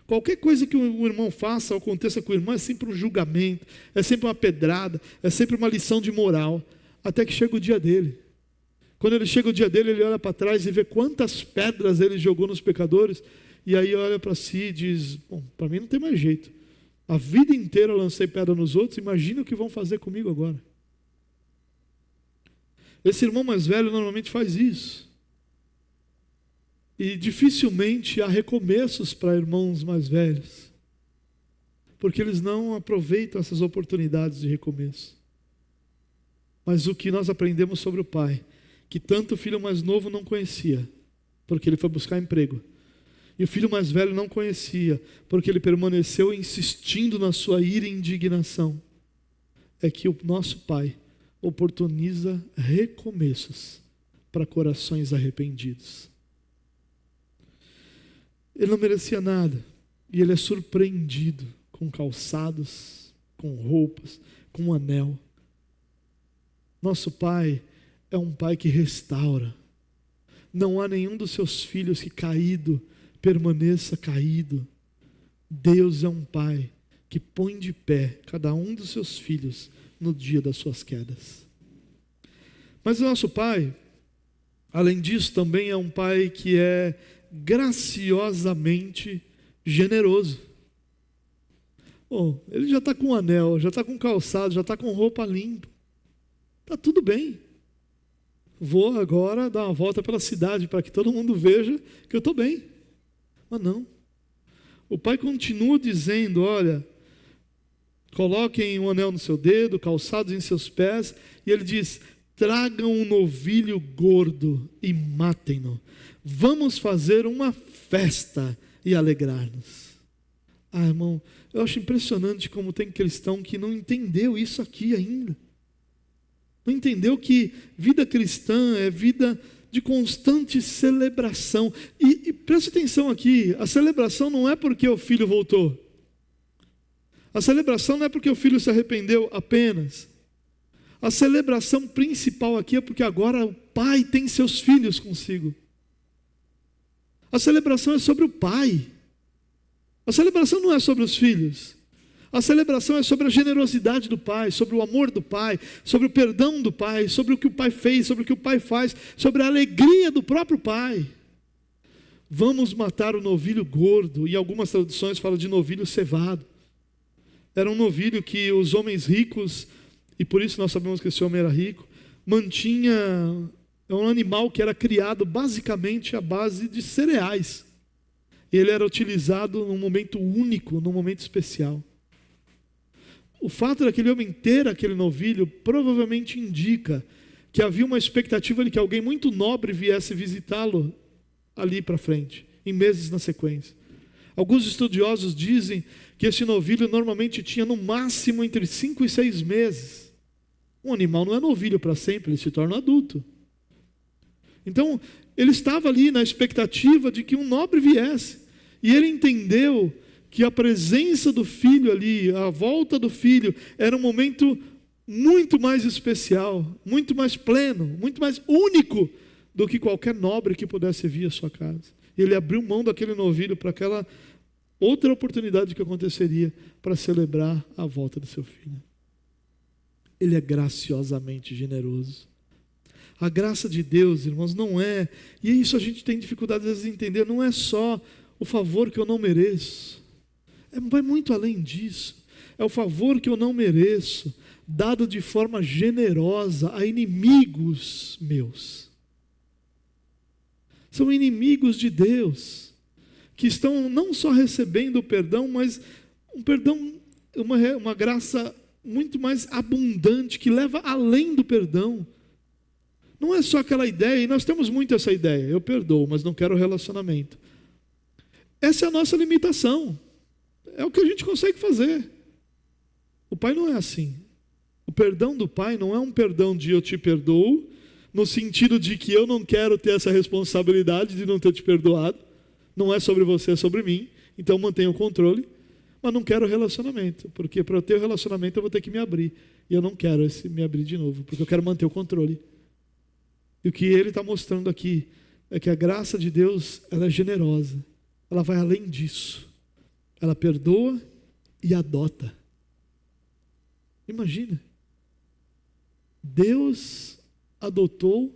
Qualquer coisa que o irmão faça ou aconteça com o irmão é sempre um julgamento, é sempre uma pedrada, é sempre uma lição de moral, até que chega o dia dele. Quando ele chega o dia dele, ele olha para trás e vê quantas pedras ele jogou nos pecadores, e aí olha para si e diz: bom, para mim não tem mais jeito. A vida inteira eu lancei pedra nos outros, imagina o que vão fazer comigo agora. Esse irmão mais velho normalmente faz isso. E dificilmente há recomeços para irmãos mais velhos, porque eles não aproveitam essas oportunidades de recomeço. Mas o que nós aprendemos sobre o pai, que tanto o filho mais novo não conhecia, porque ele foi buscar emprego, e o filho mais velho não conhecia, porque ele permaneceu insistindo na sua ira e indignação, é que o nosso pai oportuniza recomeços para corações arrependidos. Ele não merecia nada, e ele é surpreendido com calçados, com roupas, com um anel. Nosso pai é um pai que restaura. Não há nenhum dos seus filhos que caído permaneça caído. Deus é um pai que põe de pé cada um dos seus filhos no dia das suas quedas. Mas o nosso pai, além disso, também é um pai que é graciosamente generoso. Ele já está com um anel, já está com calçado, já está com roupa limpa. Está tudo bem. Vou agora dar uma volta pela cidade para que todo mundo veja que eu estou bem. Mas não. O pai continua dizendo: olha, coloquem um anel no seu dedo, calçados em seus pés. E ele diz: tragam um novilho gordo e matem-no. Vamos fazer uma festa e alegrar-nos. Irmão, eu acho impressionante como tem cristão que não entendeu isso aqui ainda. Não entendeu que vida cristã é vida de constante celebração. E preste atenção aqui, a celebração não é porque o filho voltou. A celebração não é porque o filho se arrependeu apenas. A celebração principal aqui é porque agora o pai tem seus filhos consigo. A celebração é sobre o pai. A celebração não é sobre os filhos. A celebração é sobre a generosidade do pai, sobre o amor do pai, sobre o perdão do pai, sobre o que o pai fez, sobre o que o pai faz, sobre a alegria do próprio pai. Vamos matar o novilho gordo, e algumas traduções falam de novilho cevado. Era um novilho que os homens ricos, e por isso nós sabemos que esse homem era rico, mantinha. É um animal que era criado basicamente à base de cereais. Ele era utilizado num momento único, num momento especial. O fato daquele homem ter aquele novilho provavelmente indica que havia uma expectativa de que alguém muito nobre viesse visitá-lo ali para frente, em meses na sequência. Alguns estudiosos dizem que esse novilho normalmente tinha no máximo entre 5 e 6 meses. Um animal não é novilho para sempre, ele se torna adulto. Então, ele estava ali na expectativa de que um nobre viesse. E ele entendeu que a presença do filho ali, a volta do filho, era um momento muito mais especial, muito mais pleno, muito mais único do que qualquer nobre que pudesse vir à sua casa. E ele abriu mão daquele novilho para aquela outra oportunidade que aconteceria para celebrar a volta do seu filho. Ele é graciosamente generoso. A graça de Deus, irmãos, não é, e isso a gente tem dificuldade às vezes de entender, não é só o favor que eu não mereço. Vai muito além disso. É o favor que eu não mereço, dado de forma generosa a inimigos meus. São inimigos de Deus, que estão não só recebendo o perdão, mas um perdão, uma graça muito mais abundante, que leva além do perdão. Não é só aquela ideia, e nós temos muito essa ideia: eu perdoo, mas não quero relacionamento. Essa é a nossa limitação. É o que a gente consegue fazer. O pai não é assim. O perdão do pai não é um perdão de eu te perdoo, no sentido de que eu não quero ter essa responsabilidade de não ter te perdoado. Não é sobre você, é sobre mim. Então eu mantenho o controle, mas não quero relacionamento, porque para eu ter o relacionamento eu vou ter que me abrir. E eu não quero me abrir de novo, porque eu quero manter o controle. E o que ele está mostrando aqui é que a graça de Deus, ela é generosa. Ela vai além disso. Ela perdoa e adota. Imagina. Deus adotou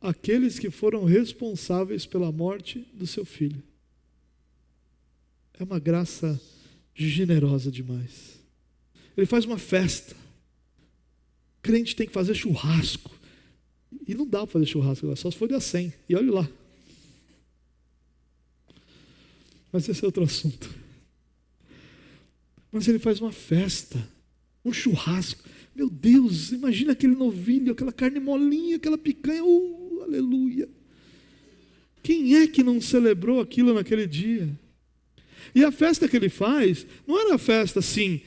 aqueles que foram responsáveis pela morte do seu filho. É uma graça generosa demais. Ele faz uma festa. O crente tem que fazer churrasco. E não dá para fazer churrasco, só se for dia 100. E olha lá. Mas esse é outro assunto. Mas ele faz uma festa, um churrasco. Meu Deus, imagina aquele novilho, aquela carne molinha, aquela picanha. Aleluia. Quem é que não celebrou aquilo naquele dia? E a festa que ele faz, não era a festa assim,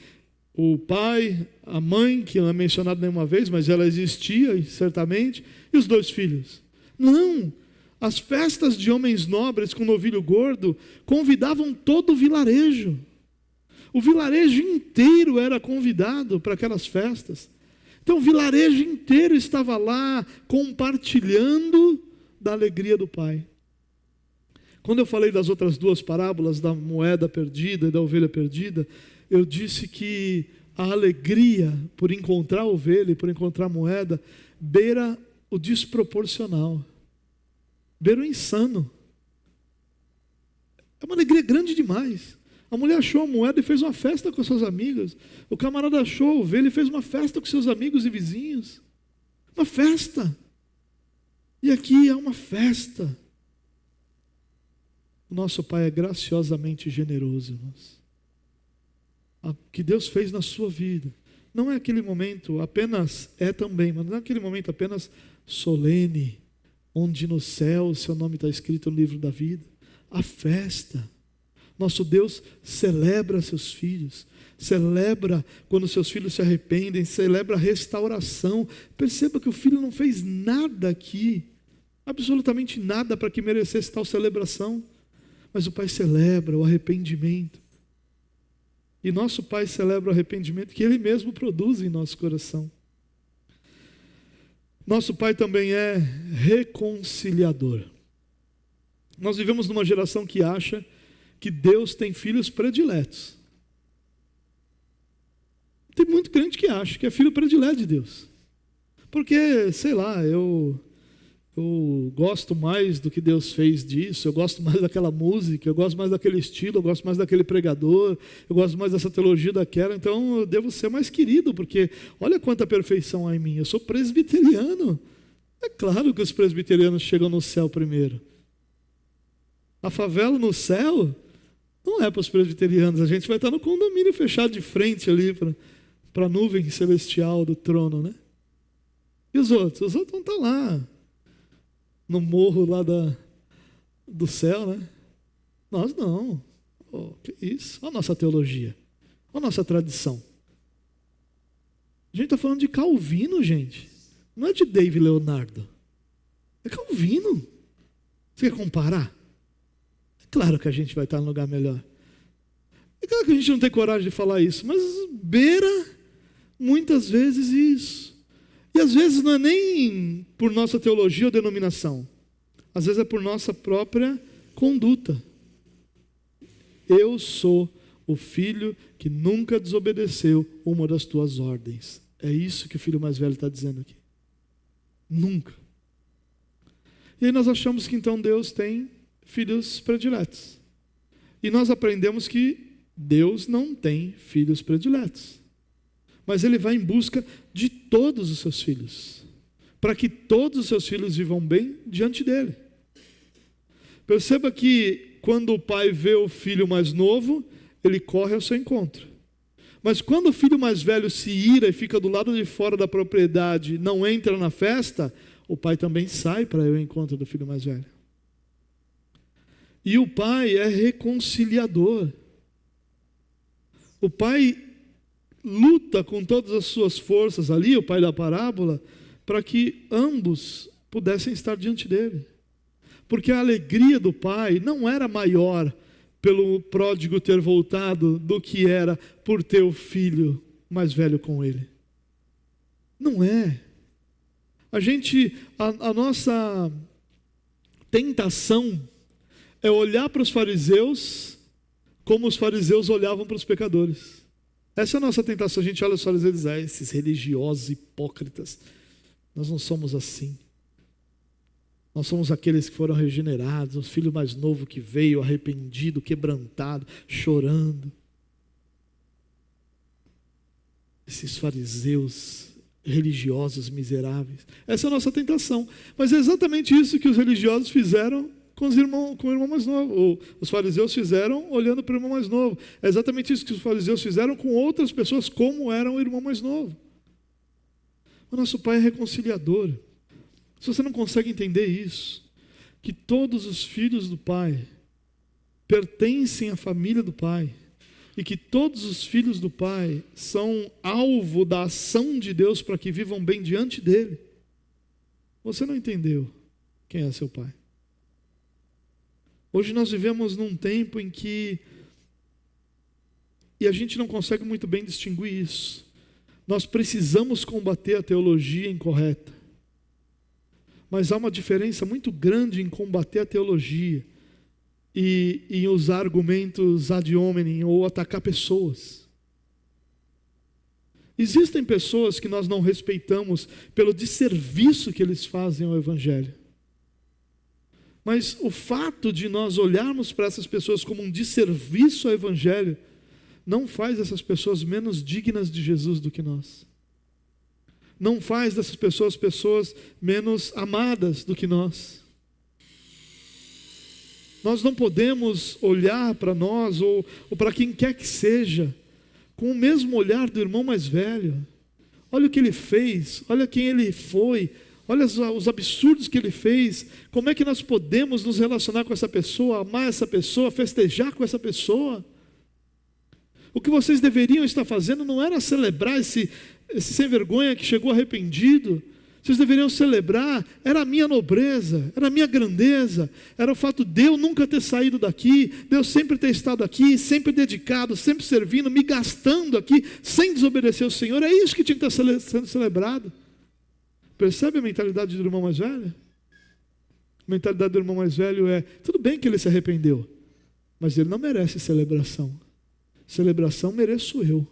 o pai, a mãe, que não é mencionado nenhuma vez, mas ela existia certamente, e os 2 filhos. Não, as festas de homens nobres com novilho gordo convidavam todo o vilarejo. O vilarejo inteiro era convidado para aquelas festas. Então o vilarejo inteiro estava lá compartilhando da alegria do pai. Quando eu falei das outras 2 parábolas, da moeda perdida e da ovelha perdida, eu disse que a alegria por encontrar a ovelha e por encontrar a moeda beira o desproporcional, beira o insano. É uma alegria grande demais. A mulher achou a moeda e fez uma festa com suas amigas. O camarada achou a ovelha e fez uma festa com seus amigos e vizinhos. Uma festa. E aqui é uma festa. O nosso Pai é graciosamente generoso, irmãos. O que Deus fez na sua vida não é aquele momento apenas, é também, mas não é aquele momento apenas solene, onde no céu o seu nome está escrito no livro da vida. A festa. Nosso Deus celebra seus filhos, celebra quando seus filhos se arrependem, celebra a restauração. Perceba que o filho não fez nada aqui, absolutamente nada para que merecesse tal celebração, mas o Pai celebra o arrependimento. E nosso Pai celebra o arrependimento que Ele mesmo produz em nosso coração. Nosso Pai também é reconciliador. Nós vivemos numa geração que acha que Deus tem filhos prediletos. Tem muito crente que acha que é filho predileto de Deus. Porque, sei lá, eu gosto mais do que Deus fez disso, eu gosto mais daquela música, eu gosto mais daquele estilo, eu gosto mais daquele pregador, eu gosto mais dessa teologia daquela, então eu devo ser mais querido, porque olha quanta perfeição há em mim, eu sou presbiteriano. É claro que os presbiterianos chegam no céu primeiro. A favela no céu não é para os presbiterianos, a gente vai estar no condomínio fechado de frente ali para a nuvem celestial do trono, né? E os outros? Os outros vão estar lá, no morro lá do céu, né? Nós não. Que isso? Olha a nossa teologia, olha a nossa tradição. A gente está falando de Calvino, gente. Não é de David Leonardo. É Calvino. Você quer comparar? Claro que a gente vai estar num lugar melhor. É claro que a gente não tem coragem de falar isso, mas beira muitas vezes isso. E às vezes não é nem por nossa teologia ou denominação. Às vezes é por nossa própria conduta. Eu sou o filho que nunca desobedeceu uma das tuas ordens. É isso que o filho mais velho está dizendo aqui. Nunca. E aí nós achamos que então Deus tem filhos prediletos. E nós aprendemos que Deus não tem filhos prediletos. Mas Ele vai em busca de todos os seus filhos, para que todos os seus filhos vivam bem diante dEle. Perceba que quando o pai vê o filho mais novo, ele corre ao seu encontro. Mas quando o filho mais velho se ira e fica do lado de fora da propriedade, não entra na festa, o pai também sai para ir ao encontro do filho mais velho. E o pai é reconciliador. O pai luta com todas as suas forças ali, o pai da parábola, para que ambos pudessem estar diante dele. Porque a alegria do pai não era maior pelo pródigo ter voltado do que era por ter o filho mais velho com ele. Não é. A nossa tentação é olhar para os fariseus como os fariseus olhavam para os pecadores. Essa é a nossa tentação. A gente olha os fariseus e diz: esses religiosos hipócritas. Nós não somos assim. Nós somos aqueles que foram regenerados, o filho mais novo que veio arrependido, quebrantado, chorando. Esses fariseus religiosos miseráveis. Essa é a nossa tentação. Mas é exatamente isso que os religiosos fizeram com o irmão mais novo. Ou os fariseus fizeram olhando para o irmão mais novo. É exatamente isso que os fariseus fizeram com outras pessoas, como era o irmão mais novo. O nosso Pai é reconciliador. Se você não consegue entender isso, que todos os filhos do Pai pertencem à família do Pai, e que todos os filhos do Pai são alvo da ação de Deus para que vivam bem diante dele, você não entendeu quem é seu Pai. Hoje nós vivemos num tempo em que, e a gente não consegue muito bem distinguir isso, nós precisamos combater a teologia incorreta, mas há uma diferença muito grande em combater a teologia e em usar argumentos ad hominem ou atacar pessoas. Existem pessoas que nós não respeitamos pelo desserviço que eles fazem ao Evangelho. Mas o fato de nós olharmos para essas pessoas como um desserviço ao Evangelho não faz essas pessoas menos dignas de Jesus do que nós. Não faz dessas pessoas menos amadas do que nós. Nós não podemos olhar para nós ou para quem quer que seja com o mesmo olhar do irmão mais velho. Olha o que ele fez, olha quem ele foi, olha os absurdos que ele fez. Como é que nós podemos nos relacionar com essa pessoa, amar essa pessoa, festejar com essa pessoa? O que vocês deveriam estar fazendo não era celebrar esse sem vergonha que chegou arrependido. Vocês deveriam celebrar, era a minha nobreza, era a minha grandeza, era o fato de eu nunca ter saído daqui, de eu sempre ter estado aqui, sempre dedicado, sempre servindo, me gastando aqui, sem desobedecer ao Senhor. É isso que tinha que estar sendo celebrado. Percebe a mentalidade do irmão mais velho? A mentalidade do irmão mais velho é: tudo bem que ele se arrependeu, mas ele não merece celebração. Celebração mereço eu,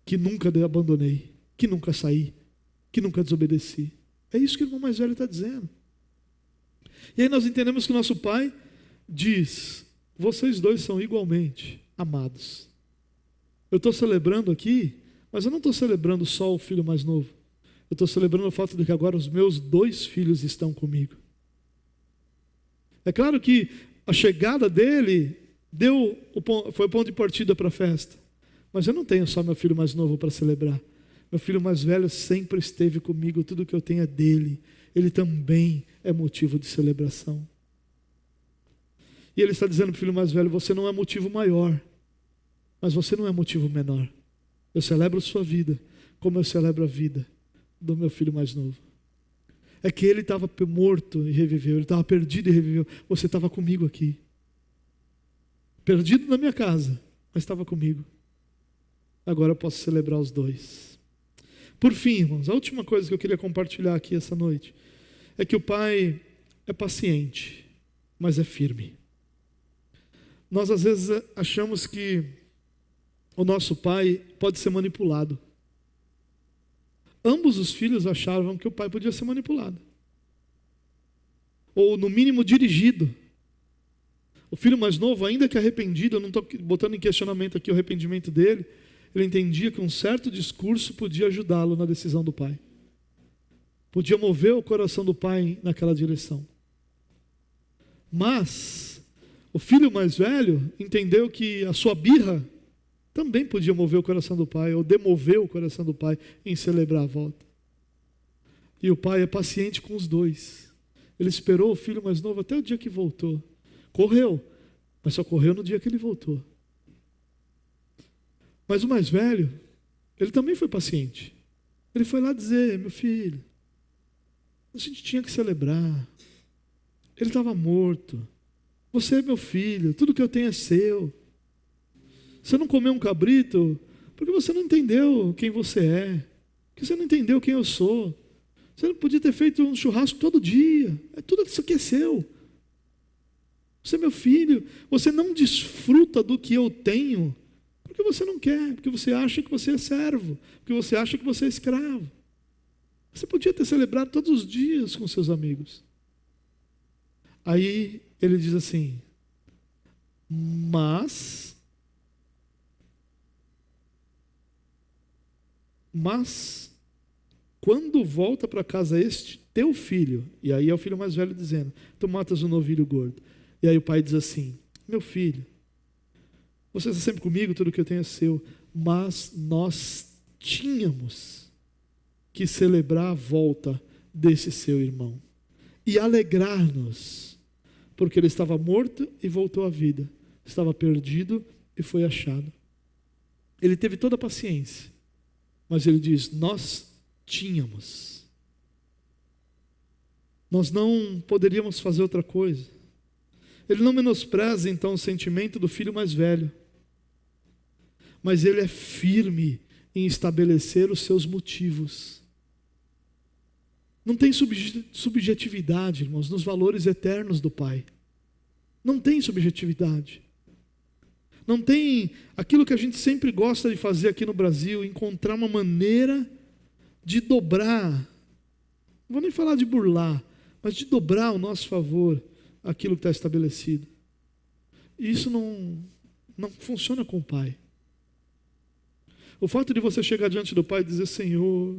que nunca abandonei, que nunca saí, que nunca desobedeci. É isso que o irmão mais velho está dizendo. E aí nós entendemos que o nosso Pai diz: vocês dois são igualmente amados. Eu estou celebrando aqui, mas eu não estou celebrando só o filho mais novo. Eu estou celebrando o fato de que agora os meus 2 filhos estão comigo. É claro que a chegada dele foi o ponto de partida para a festa. Mas eu não tenho só meu filho mais novo para celebrar. Meu filho mais velho sempre esteve comigo, tudo que eu tenho é dele. Ele também é motivo de celebração. E ele está dizendo para o filho mais velho: você não é motivo maior, mas você não é motivo menor. Eu celebro sua vida, como eu celebro a vida do meu filho mais novo. É que ele estava morto e reviveu, ele estava perdido e reviveu. Você estava comigo aqui. Perdido na minha casa, mas estava comigo. Agora eu posso celebrar os 2. Por fim, irmãos, a última coisa que eu queria compartilhar aqui essa noite é que o Pai é paciente, mas é firme. Nós às vezes achamos que o nosso Pai pode ser manipulado. Ambos os filhos achavam que o pai podia ser manipulado, ou no mínimo dirigido. O filho mais novo, ainda que arrependido, eu não estou botando em questionamento aqui o arrependimento dele, ele entendia que um certo discurso podia ajudá-lo na decisão do pai, podia mover o coração do pai naquela direção. Mas o filho mais velho entendeu que a sua birra também podia mover o coração do pai, ou demover o coração do pai em celebrar a volta. E o pai é paciente com os 2. Ele esperou o filho mais novo até o dia que voltou. Correu, mas só correu no dia que ele voltou. Mas o mais velho, ele também foi paciente. Ele foi lá dizer: meu filho, a gente tinha que celebrar. Ele estava morto, Você é meu filho, tudo que eu tenho é seu. Você não comeu um cabrito porque você não entendeu quem você é, porque você não entendeu quem eu sou. Você não podia ter feito um churrasco todo dia. Tudo isso aqui é seu. Você é meu filho. Você não desfruta do que eu tenho porque você não quer, porque você acha que você é servo, porque você acha que você é escravo. Você podia ter celebrado todos os dias com seus amigos. Aí ele diz assim: mas quando volta para casa este teu filho, e aí é o filho mais velho dizendo, tu matas um novilho gordo. E aí o pai diz assim: meu filho, você está sempre comigo, tudo que eu tenho é seu, mas nós tínhamos que celebrar a volta desse seu irmão e alegrar-nos, porque ele estava morto e voltou à vida, estava perdido e foi achado. Ele teve toda a paciência, mas ele diz: nós tínhamos. Nós não poderíamos fazer outra coisa. Ele não menospreza então o sentimento do filho mais velho, mas ele é firme em estabelecer os seus motivos. Não tem subjetividade, irmãos, nos valores eternos do Pai. Não tem subjetividade. Não tem aquilo que a gente sempre gosta de fazer aqui no Brasil, encontrar uma maneira de dobrar, não vou nem falar de burlar, mas de dobrar ao nosso favor aquilo que está estabelecido. E isso não funciona com o Pai. O fato de você chegar diante do Pai e dizer: Senhor,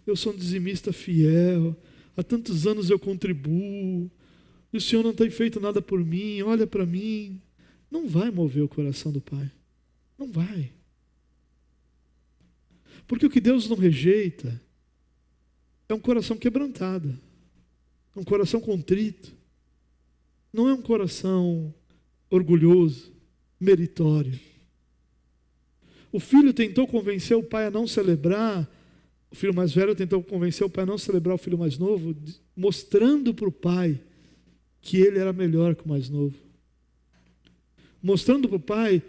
eu sou um dizimista fiel, há tantos anos eu contribuo, e o Senhor não tem feito nada por mim, olha para mim, não vai mover o coração do Pai. Não vai. Porque o que Deus não rejeita é um coração quebrantado, um coração contrito. Não é um coração orgulhoso, meritório. O filho tentou convencer o pai a não celebrar, o filho mais velho tentou convencer o pai a não celebrar o filho mais novo, mostrando para o pai que ele era melhor que o mais novo. Mostrando para o pai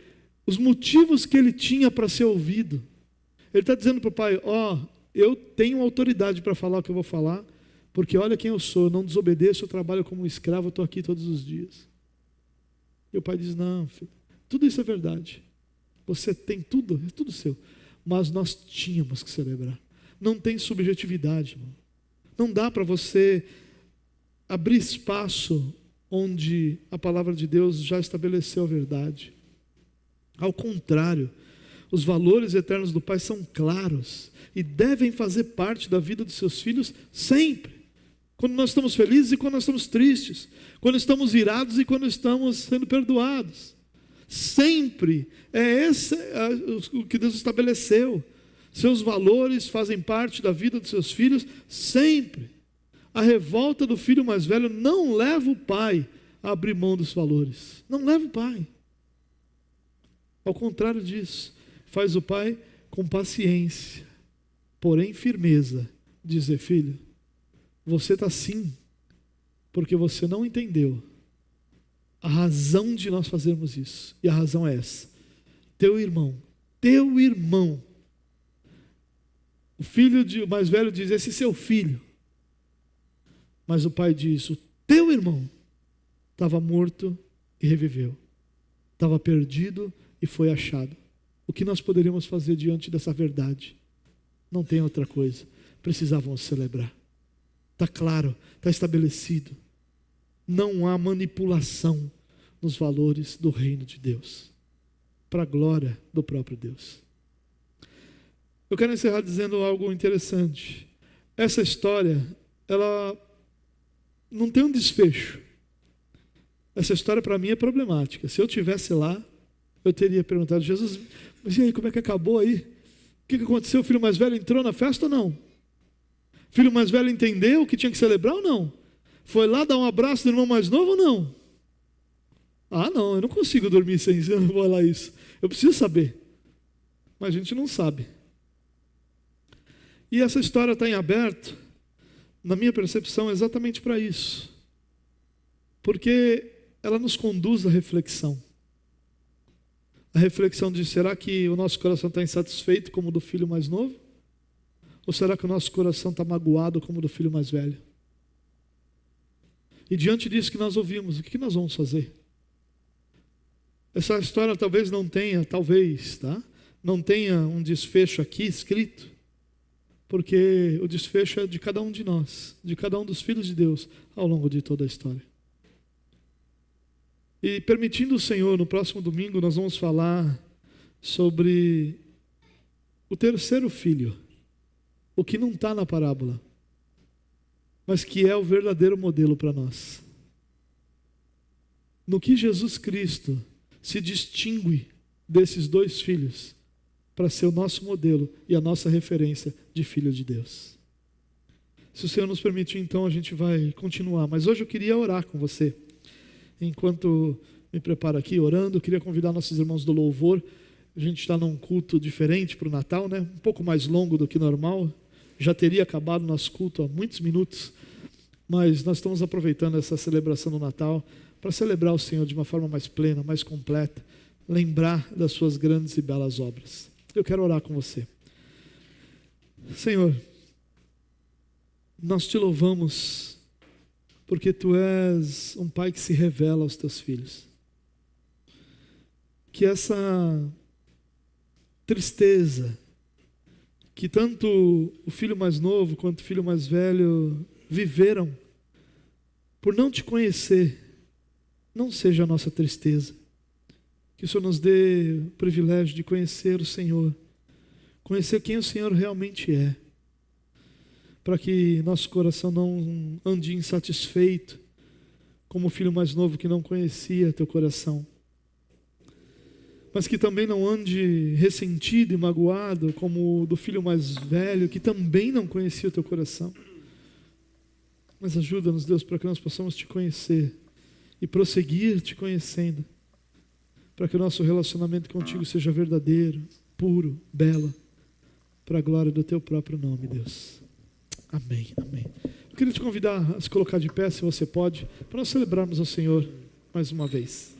os motivos que ele tinha para ser ouvido. Ele está dizendo para o pai: eu tenho autoridade para falar o que eu vou falar, porque olha quem eu sou, eu não desobedeço, eu trabalho como um escravo, eu estou aqui todos os dias. E o pai diz: não, filho, tudo isso é verdade. Você tem tudo, é tudo seu. Mas nós tínhamos que celebrar. Não tem subjetividade, irmão. Não dá para você abrir espaço onde a palavra de Deus já estabeleceu a verdade. Ao contrário, os valores eternos do Pai são claros e devem fazer parte da vida dos seus filhos sempre. Quando nós estamos felizes e quando nós estamos tristes, quando estamos irados e quando estamos sendo perdoados. Sempre é esse o que Deus estabeleceu. Seus valores fazem parte da vida dos seus filhos sempre. A revolta do filho mais velho não leva o pai a abrir mão dos valores. Não leva o pai. Ao contrário disso, faz o pai com paciência, porém firmeza, dizer: filho, você está assim porque você não entendeu a razão de nós fazermos isso. E a razão é essa: teu irmão, o filho mais velho diz: esse seu filho. Mas o pai diz: o teu irmão estava morto e reviveu, estava perdido e foi achado. O que nós poderíamos fazer diante dessa verdade? Não tem outra coisa. Precisávamos celebrar. Está claro, está estabelecido. Não há manipulação nos valores do reino de Deus, para a glória do próprio Deus. Eu quero encerrar dizendo algo interessante. Essa história, ela não tem um desfecho. Essa história para mim é problemática. Se eu estivesse lá, eu teria perguntado: Jesus, mas e aí, como é que acabou aí? O que aconteceu? O filho mais velho entrou na festa ou não? O filho mais velho entendeu que tinha que celebrar ou não? Foi lá dar um abraço do irmão mais novo ou não? Não, eu não consigo dormir sem falar isso. Eu preciso saber. Mas a gente não sabe. E essa história está em aberto, na minha percepção, exatamente para isso. Porque ela nos conduz à reflexão. A reflexão de, será que o nosso coração está insatisfeito como o do filho mais novo? Ou será que o nosso coração está magoado como o do filho mais velho? E diante disso que nós ouvimos, o que nós vamos fazer? Essa história talvez não tenha, não tenha um desfecho aqui escrito, porque o desfecho é de cada um de nós, de cada um dos filhos de Deus, ao longo de toda a história. E permitindo o Senhor, no próximo domingo nós vamos falar sobre o terceiro filho, o que não está na parábola, mas que é o verdadeiro modelo para nós. No que Jesus Cristo se distingue desses dois filhos para ser o nosso modelo e a nossa referência de filho de Deus. Se o Senhor nos permitir, então a gente vai continuar. Mas hoje eu queria orar com você. Enquanto me preparo aqui orando, eu queria convidar nossos irmãos do louvor. A gente está num culto diferente para o Natal, né? Um pouco mais longo do que normal. Já teria acabado o nosso culto há muitos minutos, mas nós estamos aproveitando essa celebração do Natal para celebrar o Senhor de uma forma mais plena, mais completa, lembrar das suas grandes e belas obras. Eu quero orar com você. Senhor, nós te louvamos porque Tu és um Pai que se revela aos Teus filhos. Que essa tristeza que tanto o filho mais novo quanto o filho mais velho viveram por não Te conhecer, não seja a nossa tristeza. Que o Senhor nos dê o privilégio de conhecer o Senhor, conhecer quem o Senhor realmente é, para que nosso coração não ande insatisfeito, como o filho mais novo que não conhecia Teu coração, mas que também não ande ressentido e magoado, como o do filho mais velho, que também não conhecia o Teu coração. Mas ajuda-nos, Deus, para que nós possamos Te conhecer e prosseguir Te conhecendo, para que o nosso relacionamento contigo seja verdadeiro, puro, belo, para a glória do Teu próprio nome, Deus. Amém, amém. Eu queria te convidar a se colocar de pé, se você pode, para nós celebrarmos ao Senhor mais uma vez.